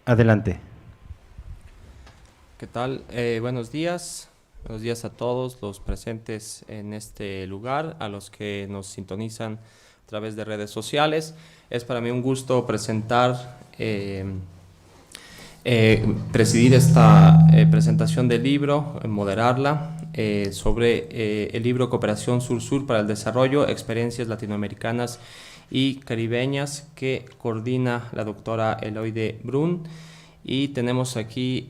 Adelante. ¿Qué tal? Buenos días. Buenos días a todos los presentes en este lugar, a los que nos sintonizan a través de redes sociales. Es para mí un gusto presidir esta presentación del libro, moderarla, sobre el libro Cooperación Sur-Sur para el Desarrollo, Experiencias Latinoamericanas y Caribeñas, que coordina la doctora Eloide Brun. Y tenemos aquí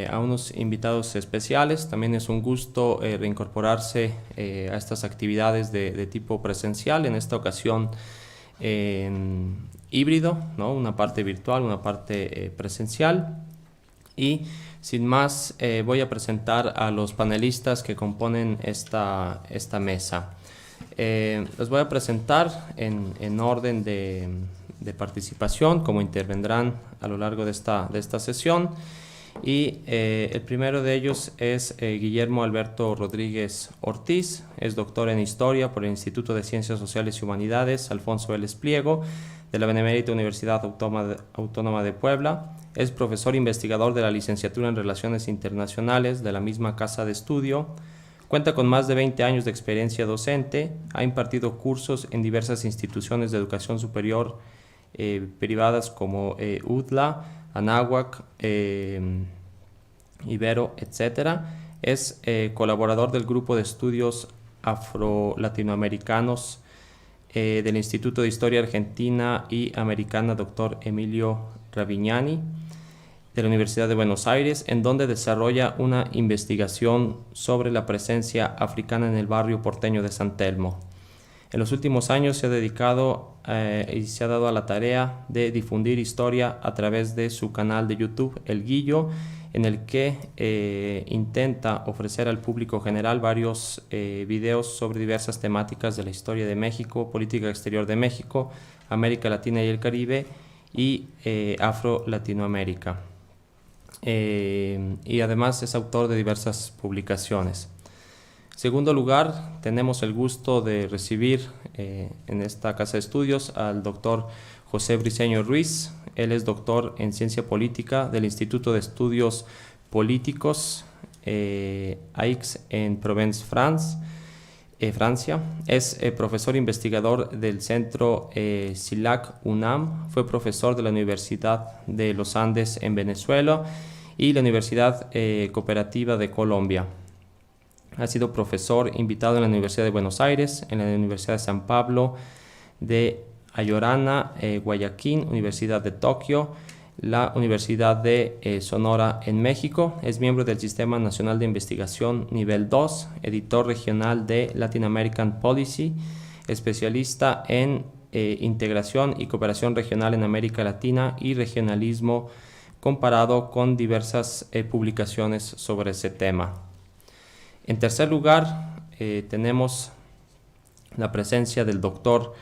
a unos invitados especiales. También es un gusto reincorporarse a estas actividades de tipo presencial, en esta ocasión en híbrido, ¿no? Una parte virtual, una parte presencial. Y sin más, voy a presentar a los panelistas que componen esta mesa. Los voy a presentar en orden de participación, como intervendrán a lo largo de esta sesión. Y el primero de ellos es Guillermo Alberto Rodríguez Ortiz. Es doctor en Historia por el Instituto de Ciencias Sociales y Humanidades Alfonso Vélez Pliego, de la Benemérita Universidad Autónoma de Puebla. Es profesor investigador de la Licenciatura en Relaciones Internacionales de la misma casa de estudio. Cuenta con más de 20 años de experiencia docente. Ha impartido cursos en diversas instituciones de educación superior privadas como UDLA, Anáhuac, Ibero, etc. Es colaborador del Grupo de Estudios Afro-Latinoamericanos del Instituto de Historia Argentina y Americana Dr. Emilio Ravignani, de la Universidad de Buenos Aires, en donde desarrolla una investigación sobre la presencia africana en el barrio porteño de San Telmo. En los últimos años se ha dedicado y se ha dado a la tarea de difundir historia a través de su canal de YouTube, El Guillo, en el que intenta ofrecer al público general varios videos sobre diversas temáticas de la historia de México, política exterior de México, América Latina y el Caribe y Afro-Latinoamérica. Y además es autor de diversas publicaciones. En segundo lugar, tenemos el gusto de recibir en esta casa de estudios al doctor José Briceño Ruiz. Él es doctor en Ciencia Política del Instituto de Estudios Políticos AIX en Provence, Francia. Es profesor investigador del Centro CILAC UNAM. Fue profesor de la Universidad de los Andes en Venezuela y la Universidad Cooperativa de Colombia. Ha sido profesor invitado en la Universidad de Buenos Aires, en la Universidad de San Pablo de Ayorana, Guayaquil, Universidad de Tokio, la Universidad de Sonora en México. Es miembro del Sistema Nacional de Investigación Nivel 2, editor regional de Latin American Policy, especialista en integración y cooperación regional en América Latina y regionalismo comparado, con diversas publicaciones sobre ese tema. En tercer lugar, tenemos la presencia del doctor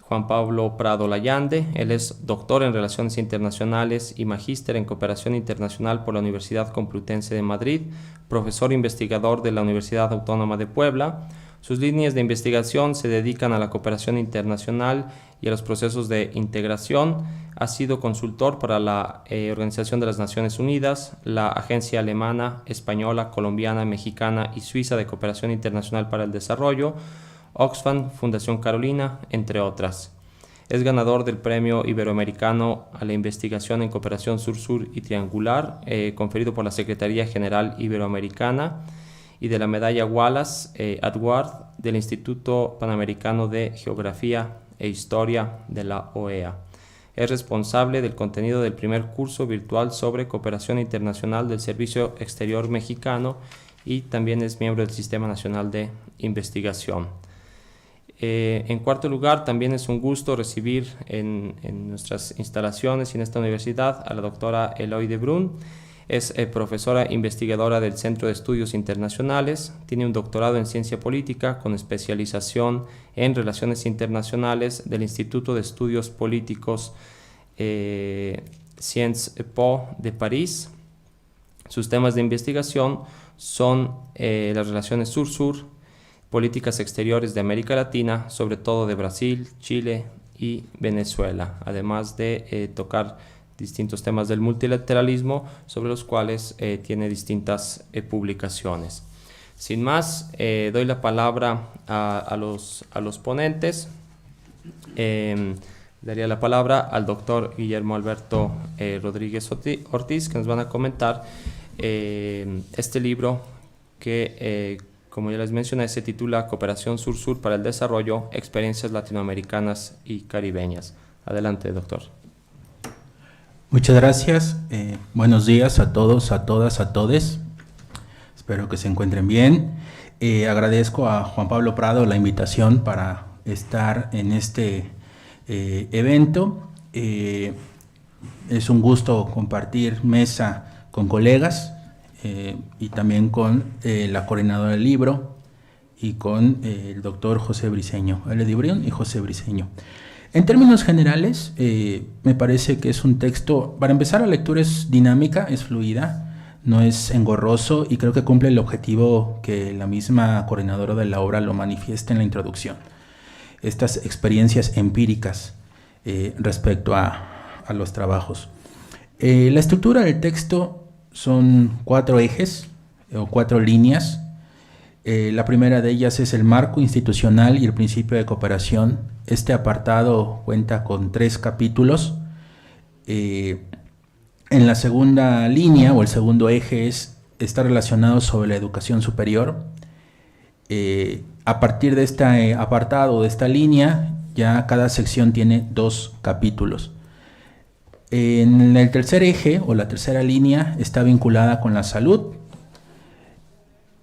Juan Pablo Prado Layande. Él es doctor en Relaciones Internacionales y magíster en Cooperación Internacional por la Universidad Complutense de Madrid, profesor investigador de la Universidad Autónoma de Puebla. Sus líneas de investigación se dedican a la cooperación internacional y a los procesos de integración. Ha sido consultor para la Organización de las Naciones Unidas, la Agencia Alemana, Española, Colombiana, Mexicana y Suiza de Cooperación Internacional para el Desarrollo, Oxfam, Fundación Carolina, entre otras. Es ganador del Premio Iberoamericano a la Investigación en Cooperación Sur-Sur y Triangular, conferido por la Secretaría General Iberoamericana, y de la Medalla Wallace Award del Instituto Panamericano de Geografía e Historia de la OEA. Es responsable del contenido del primer curso virtual sobre cooperación internacional del Servicio Exterior Mexicano y también es miembro del Sistema Nacional de Investigación. En cuarto lugar, también es un gusto recibir en nuestras instalaciones y en esta universidad a la doctora Eloide Brun. Es profesora investigadora del Centro de Estudios Internacionales, tiene un doctorado en Ciencia Política con especialización en Relaciones Internacionales del Instituto de Estudios Políticos Sciences Po de París. Sus temas de investigación son las relaciones sur-sur, políticas exteriores de América Latina, sobre todo de Brasil, Chile y Venezuela, además de tocar distintos temas del multilateralismo, sobre los cuales tiene distintas publicaciones. Sin más, doy la palabra a los ponentes. Daría la palabra al doctor Guillermo Alberto Rodríguez Ortiz, que nos van a comentar este libro que, como ya les mencioné, se titula Cooperación Sur-Sur para el Desarrollo, Experiencias Latinoamericanas y Caribeñas. Adelante, doctor. Muchas gracias. Buenos días a todos, a todas, a todes. Espero que se encuentren bien. Agradezco a Juan Pablo Prado la invitación para estar en este evento. Es un gusto compartir mesa con colegas y también con la coordinadora del libro y con el doctor José Briceño, L. Brión y José Briceño. En términos generales, me parece que es un texto, para empezar, la lectura es dinámica, es fluida, no es engorroso y creo que cumple el objetivo que la misma coordinadora de la obra lo manifiesta en la introducción. Estas experiencias empíricas respecto a los trabajos. La estructura del texto son 4 ejes o 4 líneas. La primera de ellas es el marco institucional y el principio de cooperación. Este apartado cuenta con 3 capítulos. En la segunda línea o el segundo eje está relacionado sobre la educación superior. A partir de este apartado, de esta línea, ya cada sección tiene 2 capítulos. En el tercer eje o la tercera línea está vinculada con la salud.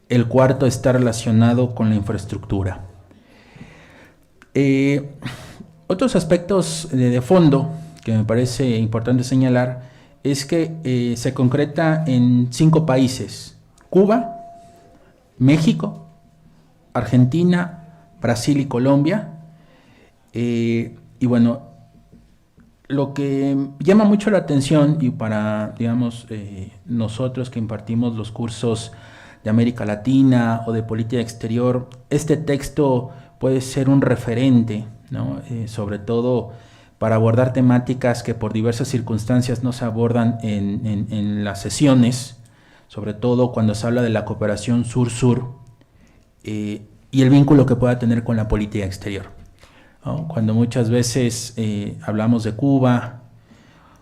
El cuarto está relacionado con la infraestructura. Otros aspectos de fondo que me parece importante señalar es que se concreta en 5 países: Cuba, México, Argentina, Brasil y Colombia. Y bueno, lo que llama mucho la atención, y para, digamos, nosotros que impartimos los cursos de América Latina o de política exterior, este texto puede ser un referente, ¿no? Sobre todo para abordar temáticas que por diversas circunstancias no se abordan en las sesiones, sobre todo cuando se habla de la cooperación sur-sur y el vínculo que pueda tener con la política exterior, ¿no? Cuando muchas veces hablamos de Cuba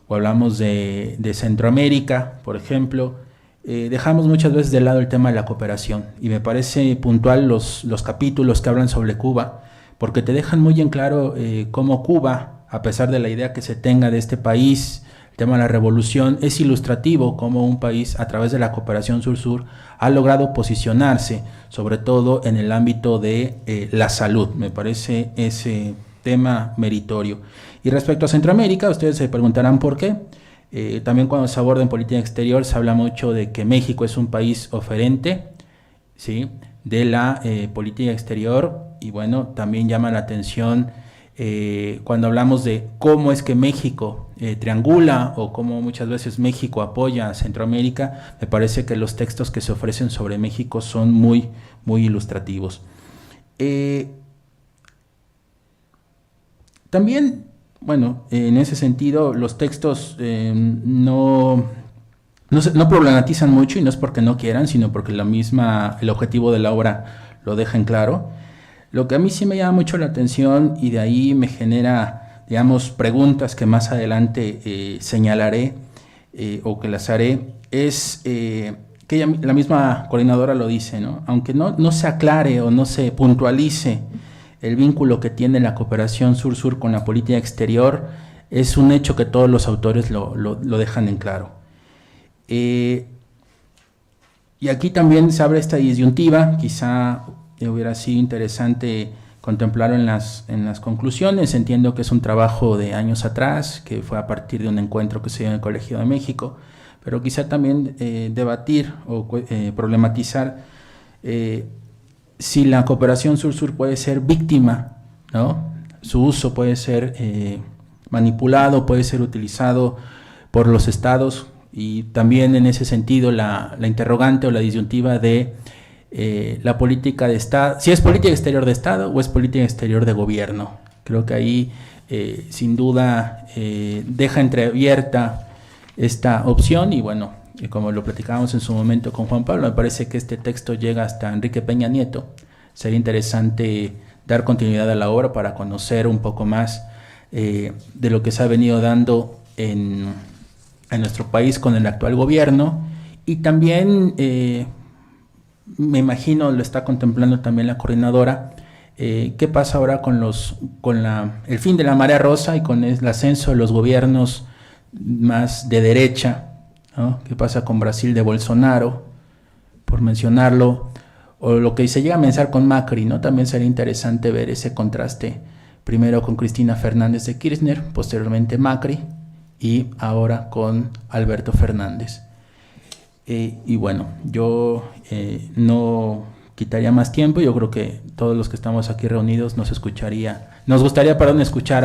o hablamos de Centroamérica, por ejemplo, dejamos muchas veces de lado el tema de la cooperación, y me parece puntual los capítulos que hablan sobre Cuba, porque te dejan muy en claro cómo Cuba, a pesar de la idea que se tenga de este país, el tema de la revolución, es ilustrativo cómo un país, a través de la cooperación sur-sur, ha logrado posicionarse, sobre todo en el ámbito de la salud. Me parece ese tema meritorio. Y respecto a Centroamérica, ustedes se preguntarán por qué. También cuando se aborda en política exterior se habla mucho de que México es un país oferente, ¿sí?, de la política exterior, y bueno, también llama la atención cuando hablamos de cómo es que México triangula o cómo muchas veces México apoya a Centroamérica. Me parece que los textos que se ofrecen sobre México son muy, muy ilustrativos. También, bueno, en ese sentido, los textos no problematizan mucho, y no es porque no quieran, sino porque el objetivo de la obra lo deja en claro. Lo que a mí sí me llama mucho la atención, y de ahí me genera, digamos, preguntas que más adelante señalaré o que las haré, es que la misma coordinadora lo dice, ¿no? Aunque no se aclare o no se puntualice el vínculo que tiene la cooperación sur-sur con la política exterior, es un hecho que todos los autores lo dejan en claro. Y aquí también se abre esta disyuntiva. Quizá hubiera sido interesante contemplarlo en las conclusiones. Entiendo que es un trabajo de años atrás, que fue a partir de un encuentro que se dio en el Colegio de México, pero quizá también debatir o problematizar si la cooperación sur-sur puede ser víctima, ¿no? Su uso puede ser manipulado, puede ser utilizado por los estados, y también en ese sentido la interrogante o la disyuntiva de la política de Estado, si es política exterior de Estado o es política exterior de gobierno, Creo que ahí sin duda deja entreabierta esta opción y bueno, como lo platicábamos en su momento con Juan Pablo, me parece que este texto llega hasta Enrique Peña Nieto. Sería interesante dar continuidad a la obra para conocer un poco más de lo que se ha venido dando en nuestro país con el actual gobierno y también me imagino lo está contemplando también la coordinadora. ¿Qué pasa ahora con el fin de la marea rosa y con el ascenso de los gobiernos más de derecha, ¿no? ¿Qué pasa con Brasil de Bolsonaro, por mencionarlo? O lo que se llega a pensar con Macri, ¿no? También sería interesante ver ese contraste, primero con Cristina Fernández de Kirchner, posteriormente Macri y ahora con Alberto Fernández. Y bueno, yo no quitaría más tiempo. Yo creo que todos los que estamos aquí reunidos nos gustaría escuchar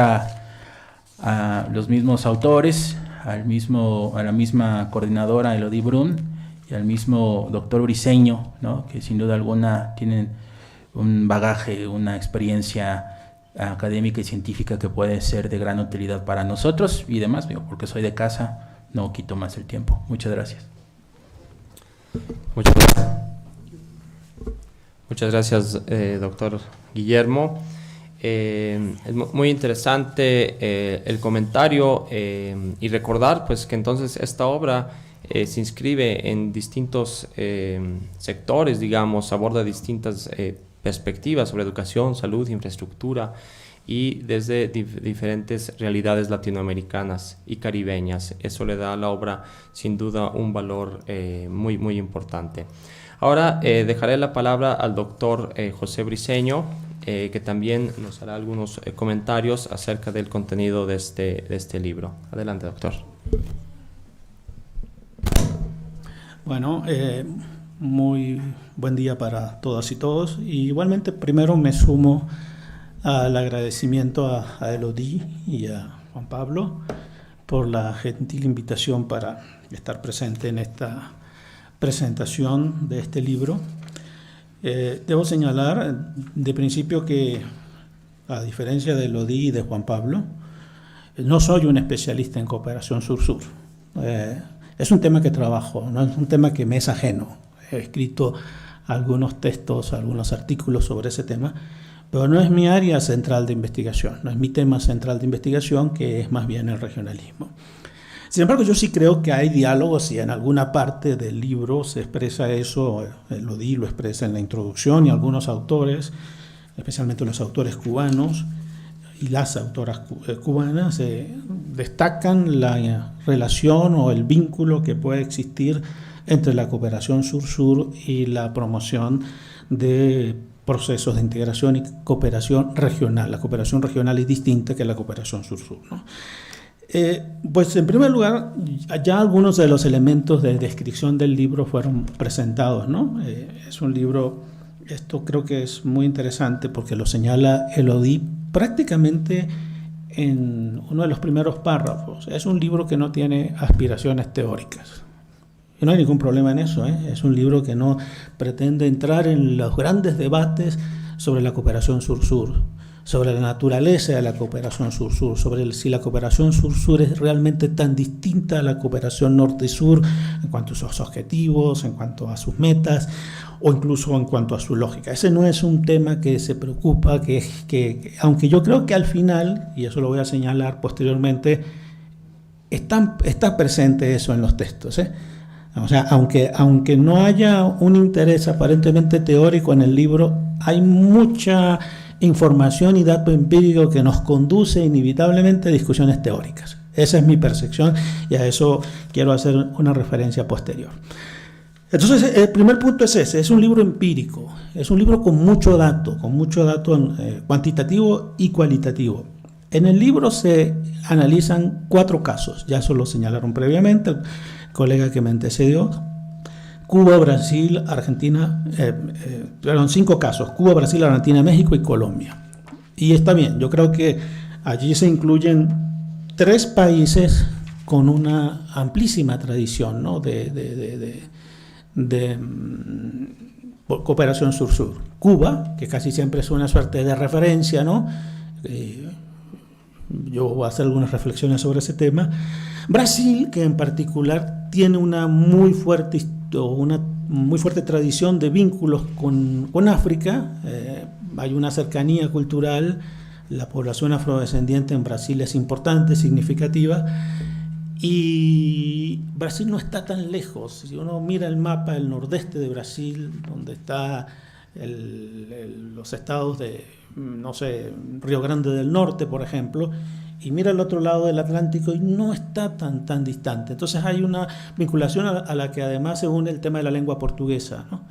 a los mismos autores, a la misma coordinadora Elodie Brun y al mismo doctor Briceño, ¿no? Que sin duda alguna tienen un bagaje, una experiencia académica y científica que puede ser de gran utilidad para nosotros y demás, porque soy de casa, no quito más el tiempo. Muchas gracias. Muchas gracias, doctor Guillermo. Es muy interesante el comentario y recordar pues que entonces esta obra se inscribe en distintos sectores, digamos, aborda distintas perspectivas sobre educación, salud, infraestructura y desde diferentes realidades latinoamericanas y caribeñas. Eso le da a la obra sin duda un valor muy, muy importante. Ahora dejaré la palabra al doctor José Briceño, que también nos hará algunos comentarios acerca del contenido de este libro. Adelante, doctor. Bueno, muy buen día para todas y todos. Y igualmente, primero me sumo al agradecimiento a Elodie y a Juan Pablo por la gentil invitación para estar presente en esta presentación de este libro. Debo señalar de principio que, a diferencia de Elodie y de Juan Pablo, no soy un especialista en cooperación sur-sur. Es un tema que trabajo, no es un tema que me es ajeno. He escrito algunos textos, algunos artículos sobre ese tema, pero no es mi área central de investigación, no es mi tema central de investigación, que es más bien el regionalismo. Sin embargo, yo sí creo que hay diálogos y en alguna parte del libro se expresa eso. Elodie lo expresa en la introducción y algunos autores, especialmente los autores cubanos y las autoras cubanas, destacan la relación o el vínculo que puede existir entre la cooperación sur-sur y la promoción de procesos de integración y cooperación regional. La cooperación regional es distinta que la cooperación sur-sur, ¿no? Pues en primer lugar, ya algunos de los elementos de descripción del libro fueron presentados, ¿no? Es un libro, esto creo que es muy interesante porque lo señala Elodie prácticamente en uno de los primeros párrafos. Es un libro que no tiene aspiraciones teóricas. Y no hay ningún problema en eso, ¿eh? Es un libro que no pretende entrar en los grandes debates sobre la cooperación sur-sur, sobre la naturaleza de la cooperación sur-sur, sobre si la cooperación sur-sur es realmente tan distinta a la cooperación norte-sur en cuanto a sus objetivos, en cuanto a sus metas o incluso en cuanto a su lógica. Ese no es un tema que se preocupa, que aunque yo creo que al final, y eso lo voy a señalar posteriormente, está presente eso en los textos, ¿eh? O sea, aunque no haya un interés aparentemente teórico en el libro, hay mucha información y dato empírico que nos conduce inevitablemente a discusiones teóricas. Esa es mi percepción y a eso quiero hacer una referencia posterior. Entonces, el primer punto es ese, es un libro empírico, es un libro con mucho dato cuantitativo y cualitativo. En el libro se analizan 4 casos, ya eso lo señalaron previamente el colega que me antecedió. Cuba, Brasil, Argentina, 5 casos, Cuba, Brasil, Argentina, México y Colombia. Y está bien, yo creo que allí se incluyen 3 países con una amplísima tradición, ¿no? de cooperación sur-sur. Cuba, que casi siempre es una suerte de referencia, ¿no? yo voy a hacer algunas reflexiones sobre ese tema. Brasil, que en particular tiene una muy fuerte tradición de vínculos con África, hay una cercanía cultural, la población afrodescendiente en Brasil es importante, significativa, y Brasil no está tan lejos. Si uno mira el mapa del nordeste de Brasil, donde está los estados de, no sé, Río Grande del Norte, por ejemplo, y mira al otro lado del Atlántico y no está tan distante. Entonces hay una vinculación a la que además se une el tema de la lengua portuguesa, ¿no?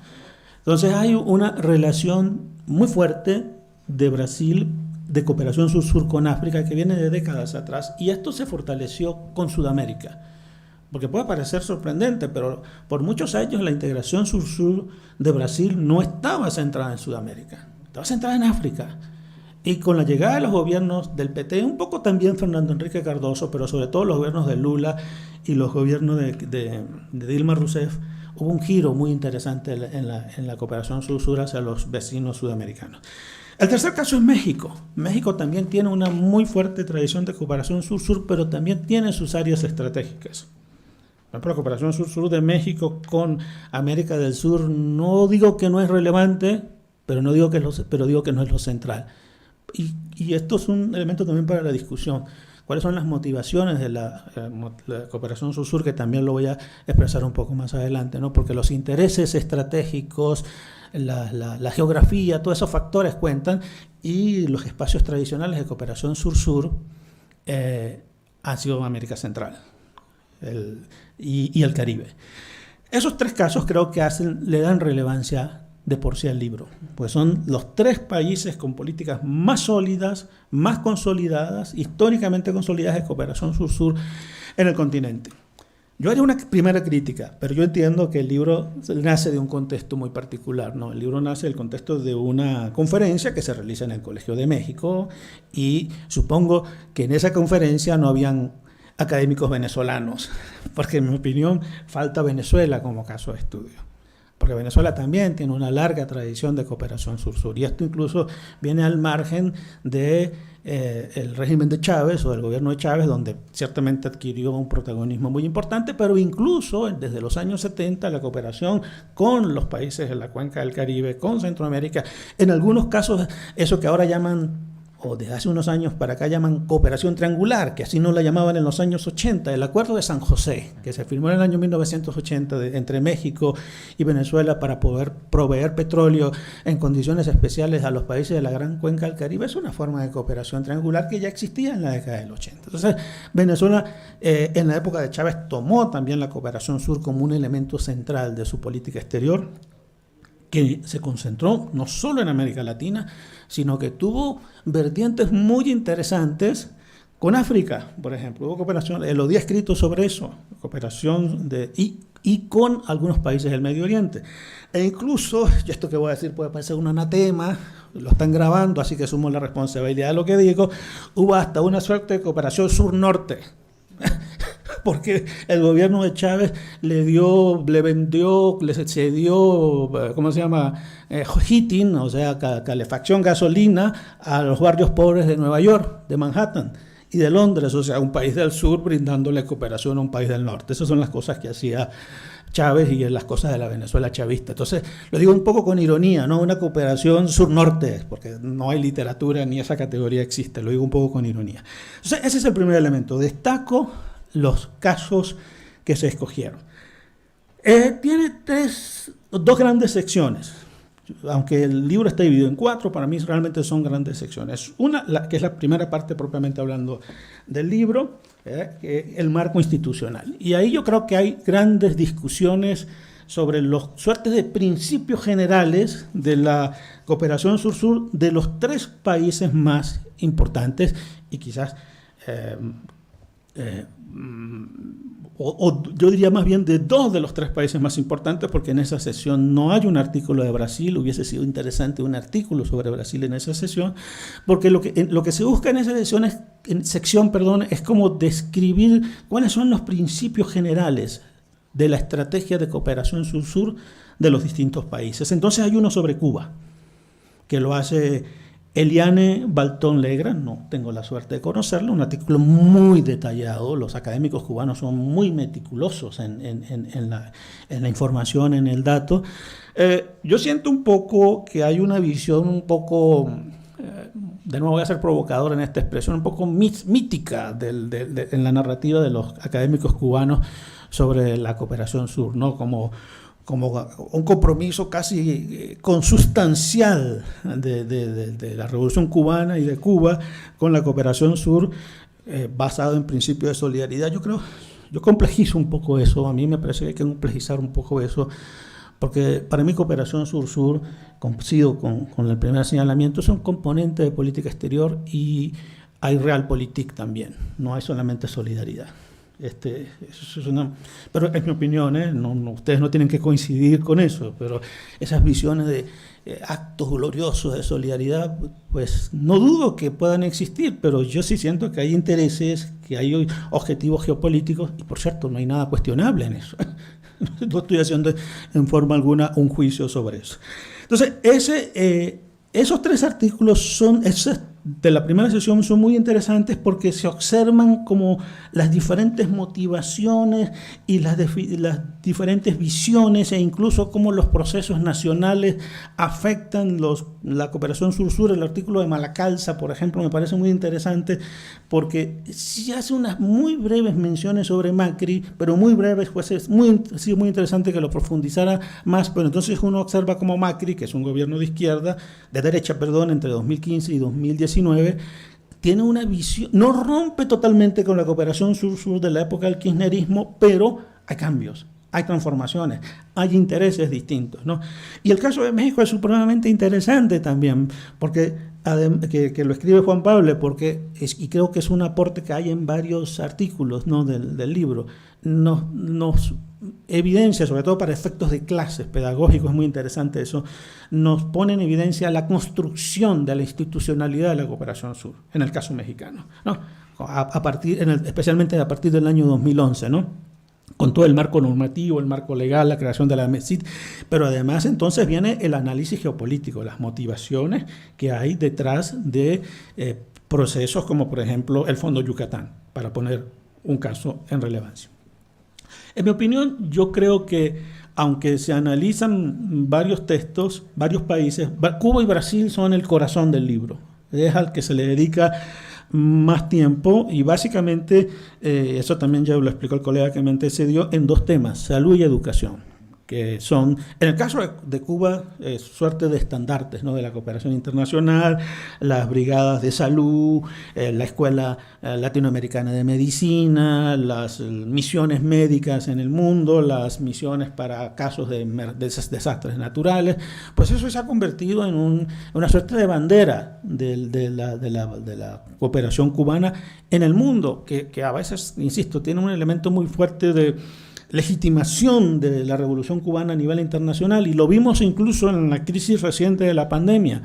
Entonces hay una relación muy fuerte de Brasil de cooperación sur-sur con África que viene de décadas atrás, y esto se fortaleció con Sudamérica. Porque puede parecer sorprendente, pero por muchos años la integración sur-sur de Brasil no estaba centrada en Sudamérica, estaba centrada en África. Y con la llegada de los gobiernos del PT, un poco también Fernando Enrique Cardoso, pero sobre todo los gobiernos de Lula y los gobiernos de Dilma Rousseff, hubo un giro muy interesante en la cooperación sur-sur hacia los vecinos sudamericanos. El tercer caso es México. México también tiene una muy fuerte tradición de cooperación sur-sur, pero también tiene sus áreas estratégicas. Por ejemplo, la cooperación sur-sur de México con América del Sur, no digo que no es relevante, pero digo que no es lo central. Y esto es un elemento también para la discusión. ¿Cuáles son las motivaciones de la cooperación sur-sur? Que también lo voy a expresar un poco más adelante, ¿no? Porque los intereses estratégicos, la geografía, todos esos factores cuentan, y los espacios tradicionales de cooperación sur-sur han sido América Central y el Caribe. Esos tres casos creo que le dan relevancia de por sí al libro, pues son los tres países con políticas más sólidas, más consolidadas, históricamente consolidadas de cooperación sur-sur en el continente. Yo haría una primera crítica, pero yo entiendo que el libro nace de un contexto muy particular, ¿no? El libro nace del contexto de una conferencia que se realiza en el Colegio de México, y supongo que en esa conferencia no habían académicos venezolanos, porque en mi opinión falta Venezuela como caso de estudio. Porque Venezuela también tiene una larga tradición de cooperación sur-sur, y esto incluso viene al margen de el régimen de Chávez o del gobierno de Chávez, donde ciertamente adquirió un protagonismo muy importante, pero incluso desde los años 70 la cooperación con los países de la cuenca del Caribe, con Centroamérica, en algunos casos eso que ahora llaman, o desde hace unos años para acá llaman cooperación triangular, que así no la llamaban en los años 80, el Acuerdo de San José, que se firmó en el año 1980 entre México y Venezuela para poder proveer petróleo en condiciones especiales a los países de la gran cuenca del Caribe, es una forma de cooperación triangular que ya existía en la década del 80. Entonces, Venezuela en la época de Chávez tomó también la cooperación sur como un elemento central de su política exterior, que se concentró no solo en América Latina, sino que tuvo vertientes muy interesantes con África, por ejemplo. Hubo cooperación, Elodie ha escrito sobre eso, cooperación y con algunos países del Medio Oriente. E incluso, y esto que voy a decir puede parecer un anatema, lo están grabando, así que asumo la responsabilidad de lo que digo, hubo hasta una suerte de cooperación sur-norte, porque el gobierno de Chávez le cedió, ¿cómo se llama? Heating, o sea, calefacción, gasolina, a los barrios pobres de Nueva York, de Manhattan y de Londres, o sea, un país del sur brindándole cooperación a un país del norte. Esas son las cosas que hacía Chávez y las cosas de la Venezuela chavista. Entonces, lo digo un poco con ironía, ¿no? Una cooperación sur-norte, porque no hay literatura ni esa categoría existe, lo digo un poco con ironía. Entonces, ese es el primer elemento. Destaco los casos que se escogieron. Tiene dos grandes secciones, aunque el libro está dividido en 4, para mí realmente son grandes secciones. Una, que es la primera parte propiamente hablando del libro, el marco institucional. Y ahí yo creo que hay grandes discusiones sobre los suertes de principios generales de la cooperación sur-sur de los tres países más importantes y quizás yo diría más bien de dos de los tres países más importantes, porque en esa sesión no hay un artículo de Brasil. Hubiese sido interesante un artículo sobre Brasil en esa sesión, porque lo que se busca en esa sección es como describir cuáles son los principios generales de la estrategia de cooperación sur-sur de los distintos países. Entonces hay uno sobre Cuba, que lo hace Eliane Baltón Legrand, no tengo la suerte de conocerlo, un artículo muy detallado. Los académicos cubanos son muy meticulosos en la información, en el dato. Yo siento un poco que hay una visión un poco, de nuevo voy a ser provocador en esta expresión, un poco mítica en la narrativa de los académicos cubanos sobre la cooperación sur, ¿no? Como un compromiso casi consustancial de la Revolución Cubana y de Cuba con la cooperación sur, basado en principios de solidaridad. Yo complejizo un poco eso, a mí me parece que hay que complejizar un poco eso, porque para mí cooperación sur-sur, coincido con el primer señalamiento, es un componente de política exterior y hay realpolitik también, no hay solamente solidaridad. Pero es mi opinión, ustedes no tienen que coincidir con eso, pero esas visiones de actos gloriosos de solidaridad, pues no dudo que puedan existir, pero yo sí siento que hay intereses, que hay objetivos geopolíticos, y por cierto, no hay nada cuestionable en eso. No estoy haciendo en forma alguna un juicio sobre eso. Entonces, esos 3 artículos de la primera sesión son muy interesantes porque se observan como las diferentes motivaciones y las diferentes visiones, e incluso cómo los procesos nacionales afectan la cooperación sur-sur. El artículo de Malacalza, por ejemplo, me parece muy interesante porque sí hace unas muy breves menciones sobre Macri, pero muy breves, pues es muy interesante que lo profundizara más. Pero entonces uno observa como Macri, que es un gobierno de derecha, entre 2015 y 2019, tiene una visión, no rompe totalmente con la cooperación sur-sur de la época del kirchnerismo, pero hay cambios, hay transformaciones, hay intereses distintos, ¿no? Y el caso de México es supremamente interesante también, porque que lo escribe Juan Pablo, y creo que es un aporte que hay en varios artículos, ¿no?, del libro, nos evidencia, sobre todo para efectos de clases pedagógicos, es muy interesante eso, nos pone en evidencia la construcción de la institucionalidad de la cooperación sur, en el caso mexicano, ¿no? Especialmente a partir del año 2011, ¿no?, con todo el marco normativo, el marco legal, la creación de la MESID, pero además entonces viene el análisis geopolítico, las motivaciones que hay detrás de procesos como, por ejemplo, el Fondo Yucatán, para poner un caso en relevancia. En mi opinión, yo creo que aunque se analizan varios textos, varios países, Cuba y Brasil son el corazón del libro, es al que se le dedica más tiempo, y básicamente eso también ya lo explicó el colega que me antecedió, en 2 temas, salud y educación, que son, en el caso de Cuba, suerte de estandartes, ¿no?, de la cooperación internacional, las brigadas de salud, la Escuela Latinoamericana de Medicina, las misiones médicas en el mundo, las misiones para casos de desastres naturales. Pues eso se ha convertido en una suerte de bandera de la cooperación cubana en el mundo, que a veces, insisto, tiene un elemento muy fuerte de legitimación de la revolución cubana a nivel internacional, y lo vimos incluso en la crisis reciente de la pandemia,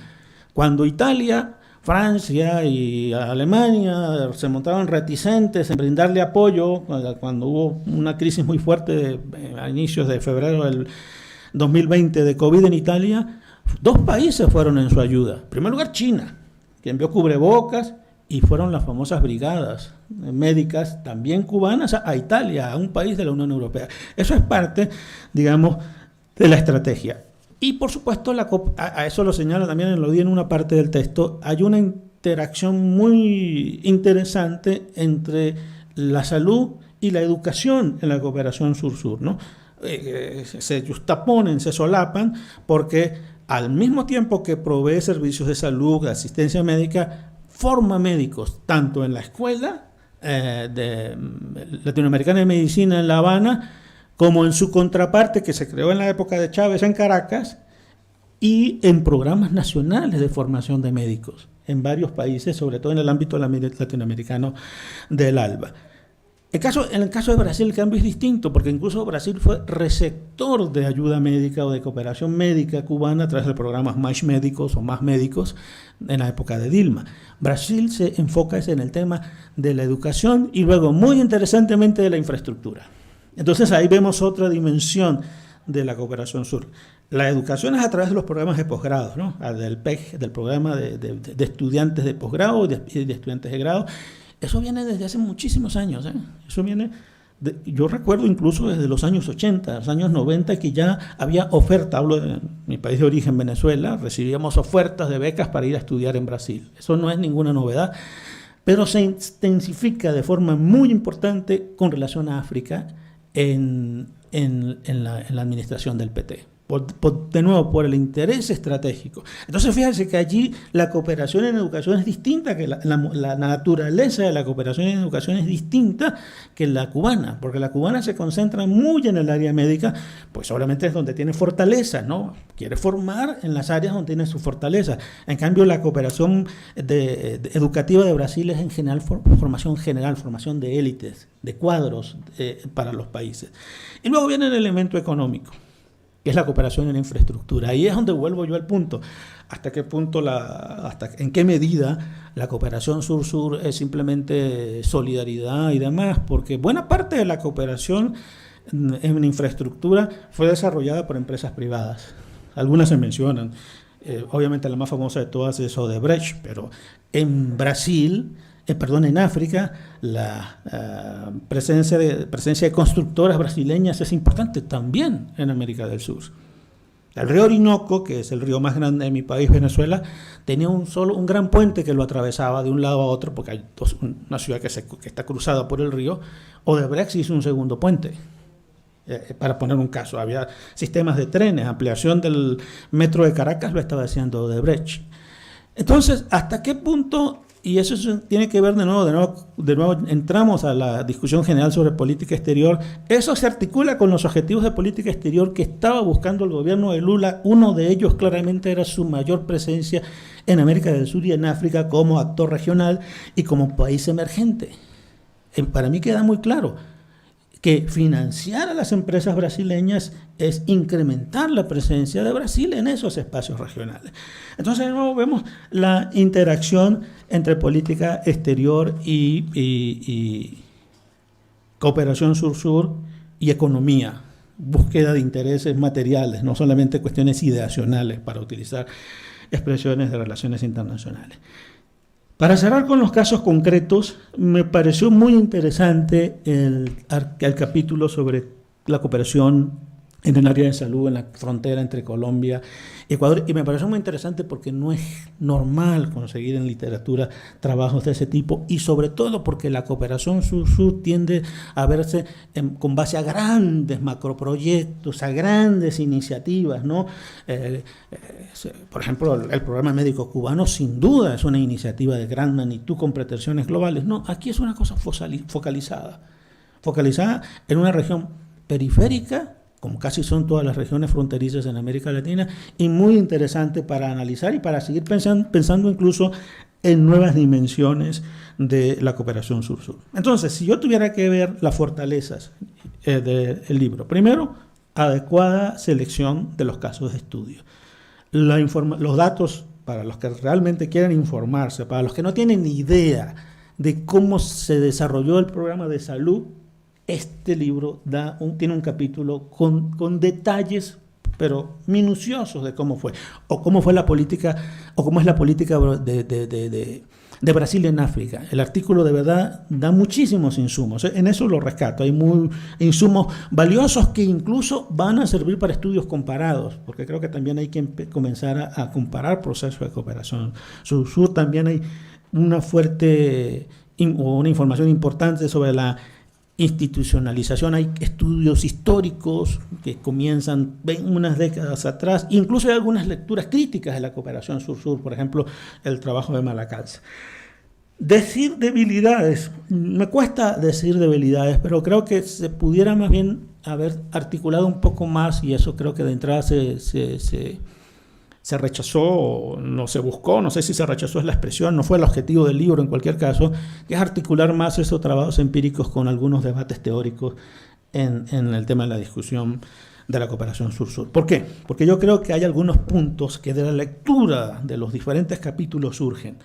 cuando Italia, Francia y Alemania se mostraban reticentes en brindarle apoyo cuando hubo una crisis muy fuerte a inicios de febrero del 2020 de COVID en Italia. 2 países fueron en su ayuda. En primer lugar, China, que envió cubrebocas, y fueron las famosas brigadas médicas, también cubanas, a Italia, a un país de la Unión Europea. Eso es parte, digamos, de la estrategia. Y por supuesto, a eso lo señala también, lo di en una parte del texto, hay una interacción muy interesante entre la salud y la educación en la cooperación sur-sur, ¿no? Se justaponen, se solapan, porque al mismo tiempo que provee servicios de salud, de asistencia médica, forma médicos tanto en la Escuela Latinoamericana de Medicina en La Habana, como en su contraparte que se creó en la época de Chávez en Caracas, y en programas nacionales de formación de médicos en varios países, sobre todo en el ámbito latinoamericano del ALBA. En el caso de Brasil el cambio es distinto, porque incluso Brasil fue receptor de ayuda médica o de cooperación médica cubana a través de programas Más Médicos o Más Médicos en la época de Dilma. Brasil se enfoca en el tema de la educación y luego, muy interesantemente, de la infraestructura. Entonces ahí vemos otra dimensión de la cooperación sur. La educación es a través de los programas de posgrado, ¿no? Del PEG, del programa de estudiantes de posgrado y de estudiantes de grado. Eso viene desde hace muchísimos años, ¿eh? Eso viene, yo recuerdo incluso desde los años 80, los años 90, que ya había oferta, hablo de mi país de origen, Venezuela, recibíamos ofertas de becas para ir a estudiar en Brasil. Eso no es ninguna novedad, pero se intensifica de forma muy importante con relación a África en la administración del PT. De nuevo, por el interés estratégico. Entonces, fíjense que allí la cooperación en educación es distinta, que la naturaleza de la cooperación en educación es distinta que la cubana, porque la cubana se concentra muy en el área médica, pues obviamente es donde tiene fortaleza, ¿no? Quiere formar en las áreas donde tiene su fortaleza. En cambio, la cooperación educativa de Brasil es en general formación general, formación de élites, de cuadros para los países. Y luego viene el elemento económico, que es la cooperación en la infraestructura. Ahí es donde vuelvo yo al punto. ¿Hasta qué punto, en qué medida la cooperación sur-sur es simplemente solidaridad y demás? Porque buena parte de la cooperación en infraestructura fue desarrollada por empresas privadas. Algunas se mencionan. Obviamente la más famosa de todas es Odebrecht, pero en Brasil... en África, la presencia de constructoras brasileñas es importante también en América del Sur. El río Orinoco, que es el río más grande de mi país, Venezuela, tenía un gran puente que lo atravesaba de un lado a otro, porque hay una ciudad que está cruzada por el río. Odebrecht hizo un segundo puente. Para poner un caso, había sistemas de trenes, ampliación del metro de Caracas lo estaba haciendo Odebrecht. Entonces, ¿hasta qué punto? Y eso tiene que ver de nuevo entramos a la discusión general sobre política exterior. Eso se articula con los objetivos de política exterior que estaba buscando el gobierno de Lula. Uno de ellos claramente era su mayor presencia en América del Sur y en África como actor regional y como país emergente. Para mí queda muy claro que financiar a las empresas brasileñas es incrementar la presencia de Brasil en esos espacios regionales. Entonces, de nuevo, vemos la interacción entre política exterior y cooperación sur-sur y economía, búsqueda de intereses materiales, no solamente cuestiones ideacionales, para utilizar expresiones de relaciones internacionales. Para cerrar con los casos concretos, me pareció muy interesante el capítulo sobre la cooperación en el área de salud, en la frontera entre Colombia y Ecuador, y me pareció muy interesante porque no es normal conseguir en literatura trabajos de ese tipo, y sobre todo porque la cooperación sur-sur tiende a verse con base a grandes macroproyectos, a grandes iniciativas, ¿no? Por ejemplo, el programa médico cubano sin duda es una iniciativa de gran magnitud con pretensiones globales. No, aquí es una cosa focalizada en una región periférica, como casi son todas las regiones fronterizas en América Latina, y muy interesante para analizar y para seguir pensando incluso en nuevas dimensiones de la cooperación sur-sur. Entonces, si yo tuviera que ver las fortalezas del libro, primero, adecuada selección de los casos de estudio. Los datos para los que realmente quieren informarse, para los que no tienen ni idea de cómo se desarrolló el programa de salud, este libro tiene un capítulo con detalles, pero minuciosos de cómo fue, o cómo fue la política, o cómo es la política de Brasil en África. El artículo de verdad da muchísimos insumos, en eso lo rescato. Hay insumos valiosos que incluso van a servir para estudios comparados, porque creo que también hay que comenzar a comparar procesos de cooperación. Sur también hay una información importante sobre la institucionalización. Hay estudios históricos que comienzan unas décadas atrás, incluso hay algunas lecturas críticas de la cooperación sur-sur, por ejemplo, el trabajo de Malacalza. Decir debilidades, me cuesta decir debilidades, pero creo que se pudiera más bien haber articulado un poco más, y eso creo que de entrada se rechazó, o no se buscó, no sé si se rechazó es la expresión, no fue el objetivo del libro en cualquier caso, que es articular más esos trabajos empíricos con algunos debates teóricos en el tema de la discusión de la cooperación sur-sur. ¿Por qué? Porque yo creo que hay algunos puntos que de la lectura de los diferentes capítulos surgen.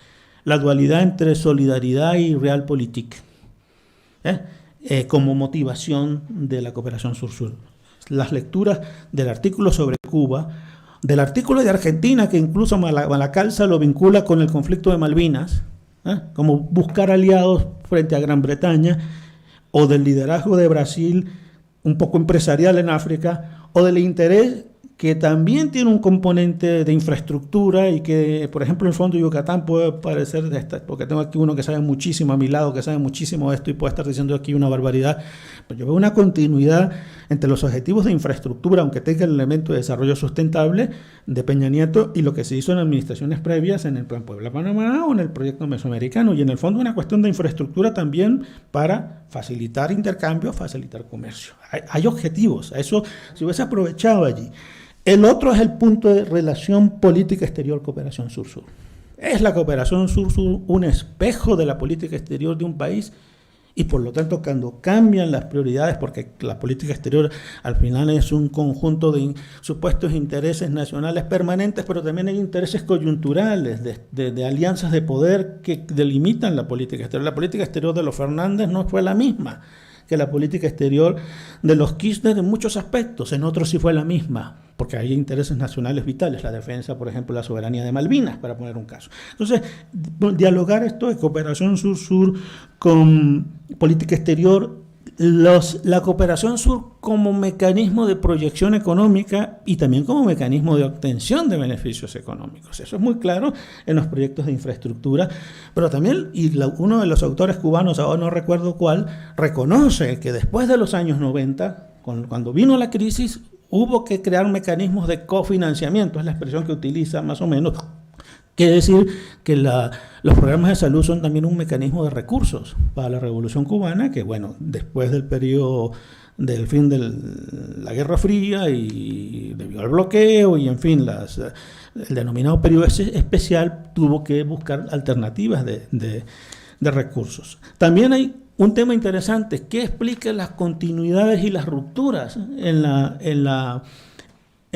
La dualidad entre solidaridad y realpolitik, como motivación de la cooperación sur-sur. las lecturas del artículo sobre Cuba, del artículo de Argentina, que incluso Malacalza lo vincula con el conflicto de Malvinas, como buscar aliados frente a Gran Bretaña, o del liderazgo de Brasil, un poco empresarial en África, o del interés que también tiene un componente de infraestructura y que, por ejemplo, el Fondo Yucatán puede parecer, porque tengo aquí uno que sabe muchísimo a mi lado, que sabe muchísimo de esto y puede estar diciendo aquí una barbaridad, pero yo veo una continuidad entre los objetivos de infraestructura, aunque tenga el elemento de desarrollo sustentable de Peña Nieto, y lo que se hizo en administraciones previas en el Plan Puebla-Panamá o en el proyecto mesoamericano, y en el fondo una cuestión de infraestructura también para facilitar intercambio, facilitar comercio. Hay objetivos, a eso se hubiese aprovechado allí. El otro es el punto de relación política exterior, cooperación sur-sur. ¿Es la cooperación sur-sur un espejo de la política exterior de un país? Y por lo tanto, cuando cambian las prioridades, porque la política exterior al final es un conjunto de supuestos intereses nacionales permanentes, pero también hay intereses coyunturales, de alianzas de poder que delimitan la política exterior. La política exterior de los Fernández no fue la misma que la política exterior de los Kirchner en muchos aspectos, en otros sí fue la misma, porque hay intereses nacionales vitales, la defensa, por ejemplo, la soberanía de Malvinas, para poner un caso. Entonces, dialogar esto de cooperación sur-sur con política exterior, la cooperación sur como mecanismo de proyección económica y también como mecanismo de obtención de beneficios económicos. Eso es muy claro en los proyectos de infraestructura, pero también, uno de los autores cubanos, ahora no recuerdo cuál, reconoce que después de los años 90, cuando vino la crisis, hubo que crear mecanismos de cofinanciamiento, es la expresión que utiliza más o menos. Quiere decir que los programas de salud son también un mecanismo de recursos para la Revolución Cubana, que bueno, después del periodo del fin de la Guerra Fría y debido al bloqueo y en fin, el denominado periodo especial tuvo que buscar alternativas de recursos. También hay un tema interesante que explica las continuidades y las rupturas en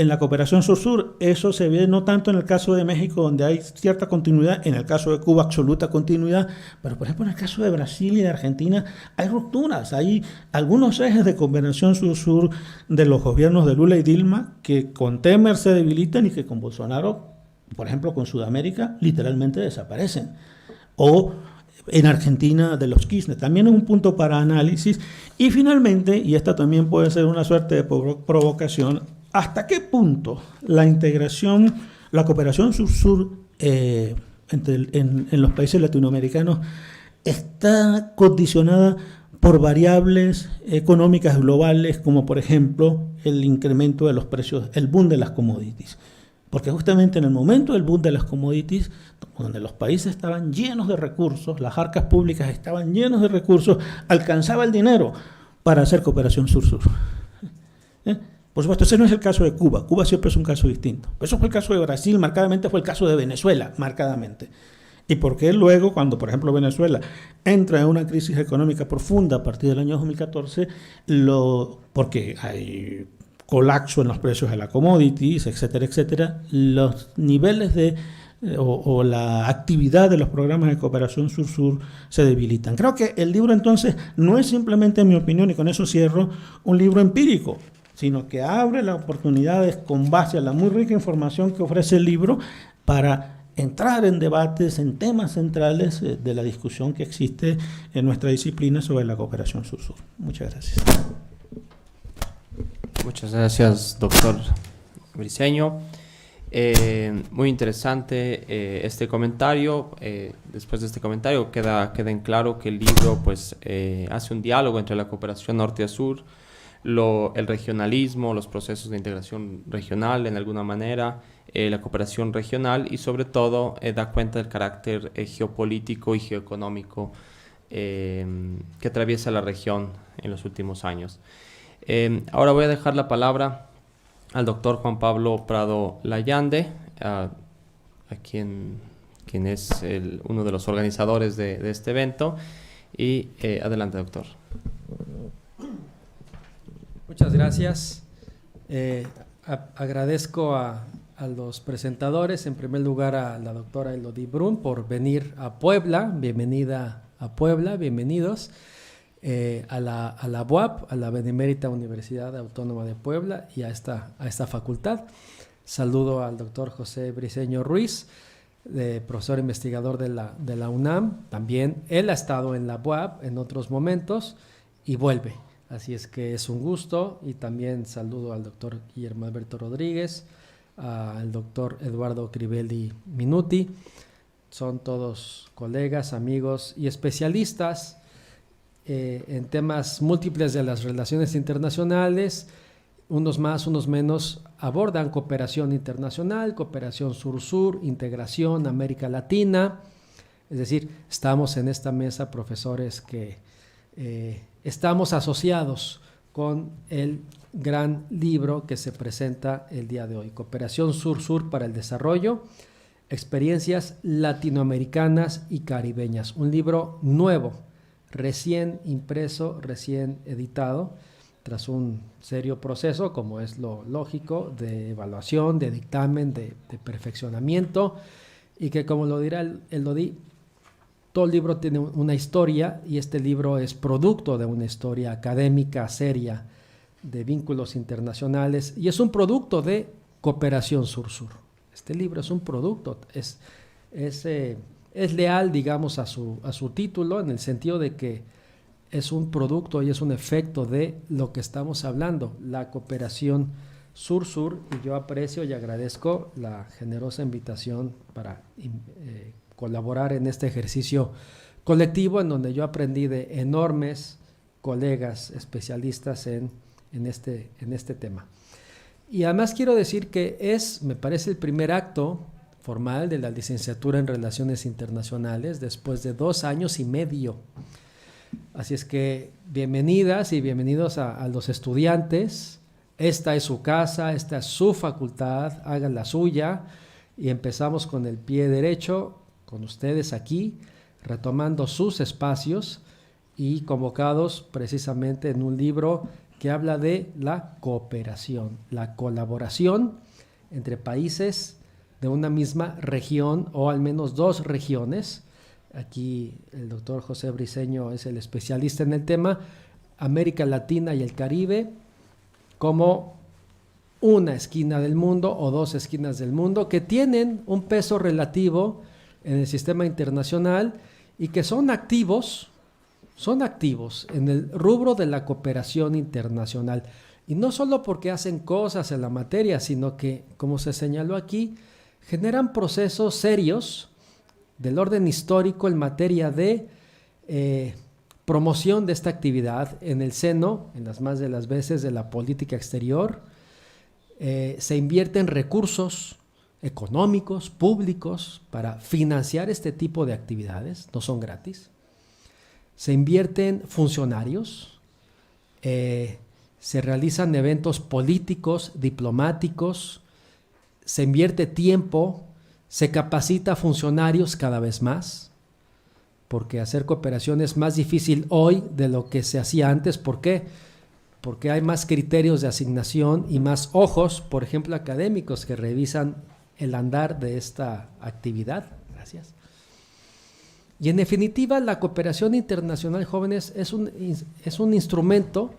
la cooperación sur-sur. Eso se ve no tanto en el caso de México, donde hay cierta continuidad, en el caso de Cuba absoluta continuidad, pero por ejemplo en el caso de Brasil y de Argentina hay rupturas, hay algunos ejes de cooperación sur-sur de los gobiernos de Lula y Dilma que con Temer se debilitan y que con Bolsonaro, por ejemplo con Sudamérica, literalmente desaparecen. O en Argentina de los Kirchner, también es un punto para análisis. Y finalmente, y esta también puede ser una suerte de provocación, ¿hasta qué punto la integración, la cooperación sur-sur en los países latinoamericanos está condicionada por variables económicas globales, como por ejemplo el incremento de los precios, el boom de las commodities? Porque justamente en el momento del boom de las commodities, donde los países estaban llenos de recursos, las arcas públicas estaban llenos de recursos, alcanzaba el dinero para hacer cooperación sur-sur. Por supuesto, ese no es el caso de Cuba. Cuba siempre es un caso distinto. Eso fue el caso de Brasil, marcadamente fue el caso de Venezuela, marcadamente. ¿Y por qué luego, cuando por ejemplo Venezuela entra en una crisis económica profunda a partir del año 2014, porque hay colapso en los precios de las commodities, etcétera, etcétera, los niveles o la actividad de los programas de cooperación sur-sur se debilitan? Creo que el libro entonces no es simplemente, en mi opinión, y con eso cierro, un libro empírico, sino que abre las oportunidades con base a la muy rica información que ofrece el libro para entrar en debates, en temas centrales de la discusión que existe en nuestra disciplina sobre la cooperación sur-sur. Muchas gracias. Muchas gracias, doctor Briceño. Muy interesante este comentario. Después de este comentario queda en claro que el libro pues, hace un diálogo entre la cooperación norte a sur, el regionalismo, los procesos de integración regional en alguna manera, la cooperación regional y sobre todo da cuenta del carácter geopolítico y geoeconómico que atraviesa la región en los últimos años. Ahora voy a dejar la palabra al doctor Juan Pablo Prado Layande, a quien es uno de los organizadores de este evento. Y adelante, doctor. Muchas gracias. Agradezco a los presentadores, en primer lugar a la doctora Elodie Brun por venir a Puebla. Bienvenida a Puebla, bienvenidos. a la UAP, a la Benemérita Universidad Autónoma de Puebla y a esta facultad. Saludo al doctor José Briceño Ruiz, profesor investigador de la UNAM. También él ha estado en la UAP en otros momentos y vuelve. Así es que es un gusto. Y también saludo al doctor Guillermo Alberto Rodríguez, al doctor Eduardo Crivelli Minuti. Son todos colegas, amigos y especialistas en temas múltiples de las relaciones internacionales. Unos más, unos menos abordan cooperación internacional, cooperación sur-sur, integración, América Latina. Es decir, estamos en esta mesa profesores que estamos asociados con el gran libro que se presenta el día de hoy, Cooperación Sur-Sur para el Desarrollo, Experiencias Latinoamericanas y Caribeñas. Un libro nuevo, recién impreso, recién editado, tras un serio proceso, como es lo lógico, de evaluación, de dictamen, de perfeccionamiento, y que, como lo dirá el Lodi, todo el libro tiene una historia, y este libro es producto de una historia académica seria de vínculos internacionales, y es un producto de cooperación sur-sur. Este libro es un producto, es leal, digamos, a su título, en el sentido de que es un producto y es un efecto de lo que estamos hablando, la cooperación sur-sur, y yo aprecio y agradezco la generosa invitación para colaborar en este ejercicio colectivo, en donde yo aprendí de enormes colegas especialistas en este tema. Y además quiero decir que me parece el primer acto formal de la licenciatura en Relaciones Internacionales después de 2 años y medio. Así es que bienvenidas y bienvenidos a los estudiantes. Esta es su casa, esta es su facultad, hagan la suya, y empezamos con el pie derecho, con ustedes aquí, retomando sus espacios y convocados precisamente en un libro que habla de la cooperación, la colaboración entre países de una misma región, o al menos 2 regiones. Aquí el doctor José Briceño es el especialista en el tema, América Latina y el Caribe, como una esquina del mundo o 2 esquinas del mundo que tienen un peso relativo en el sistema internacional y que son activos en el rubro de la cooperación internacional. Y no solo porque hacen cosas en la materia, sino que, como se señaló aquí, generan procesos serios del orden histórico en materia de promoción de esta actividad en el seno, en las más de las veces, de la política exterior. Se invierten recursos económicos, públicos, para financiar este tipo de actividades, no son gratis. Se invierten funcionarios, se realizan eventos políticos, diplomáticos, se invierte tiempo, se capacita a funcionarios cada vez más, porque hacer cooperación es más difícil hoy de lo que se hacía antes. ¿Por qué? Porque hay más criterios de asignación y más ojos, por ejemplo, académicos, que revisan el andar de esta actividad. Gracias. Y en definitiva, la cooperación internacional, jóvenes, es un instrumento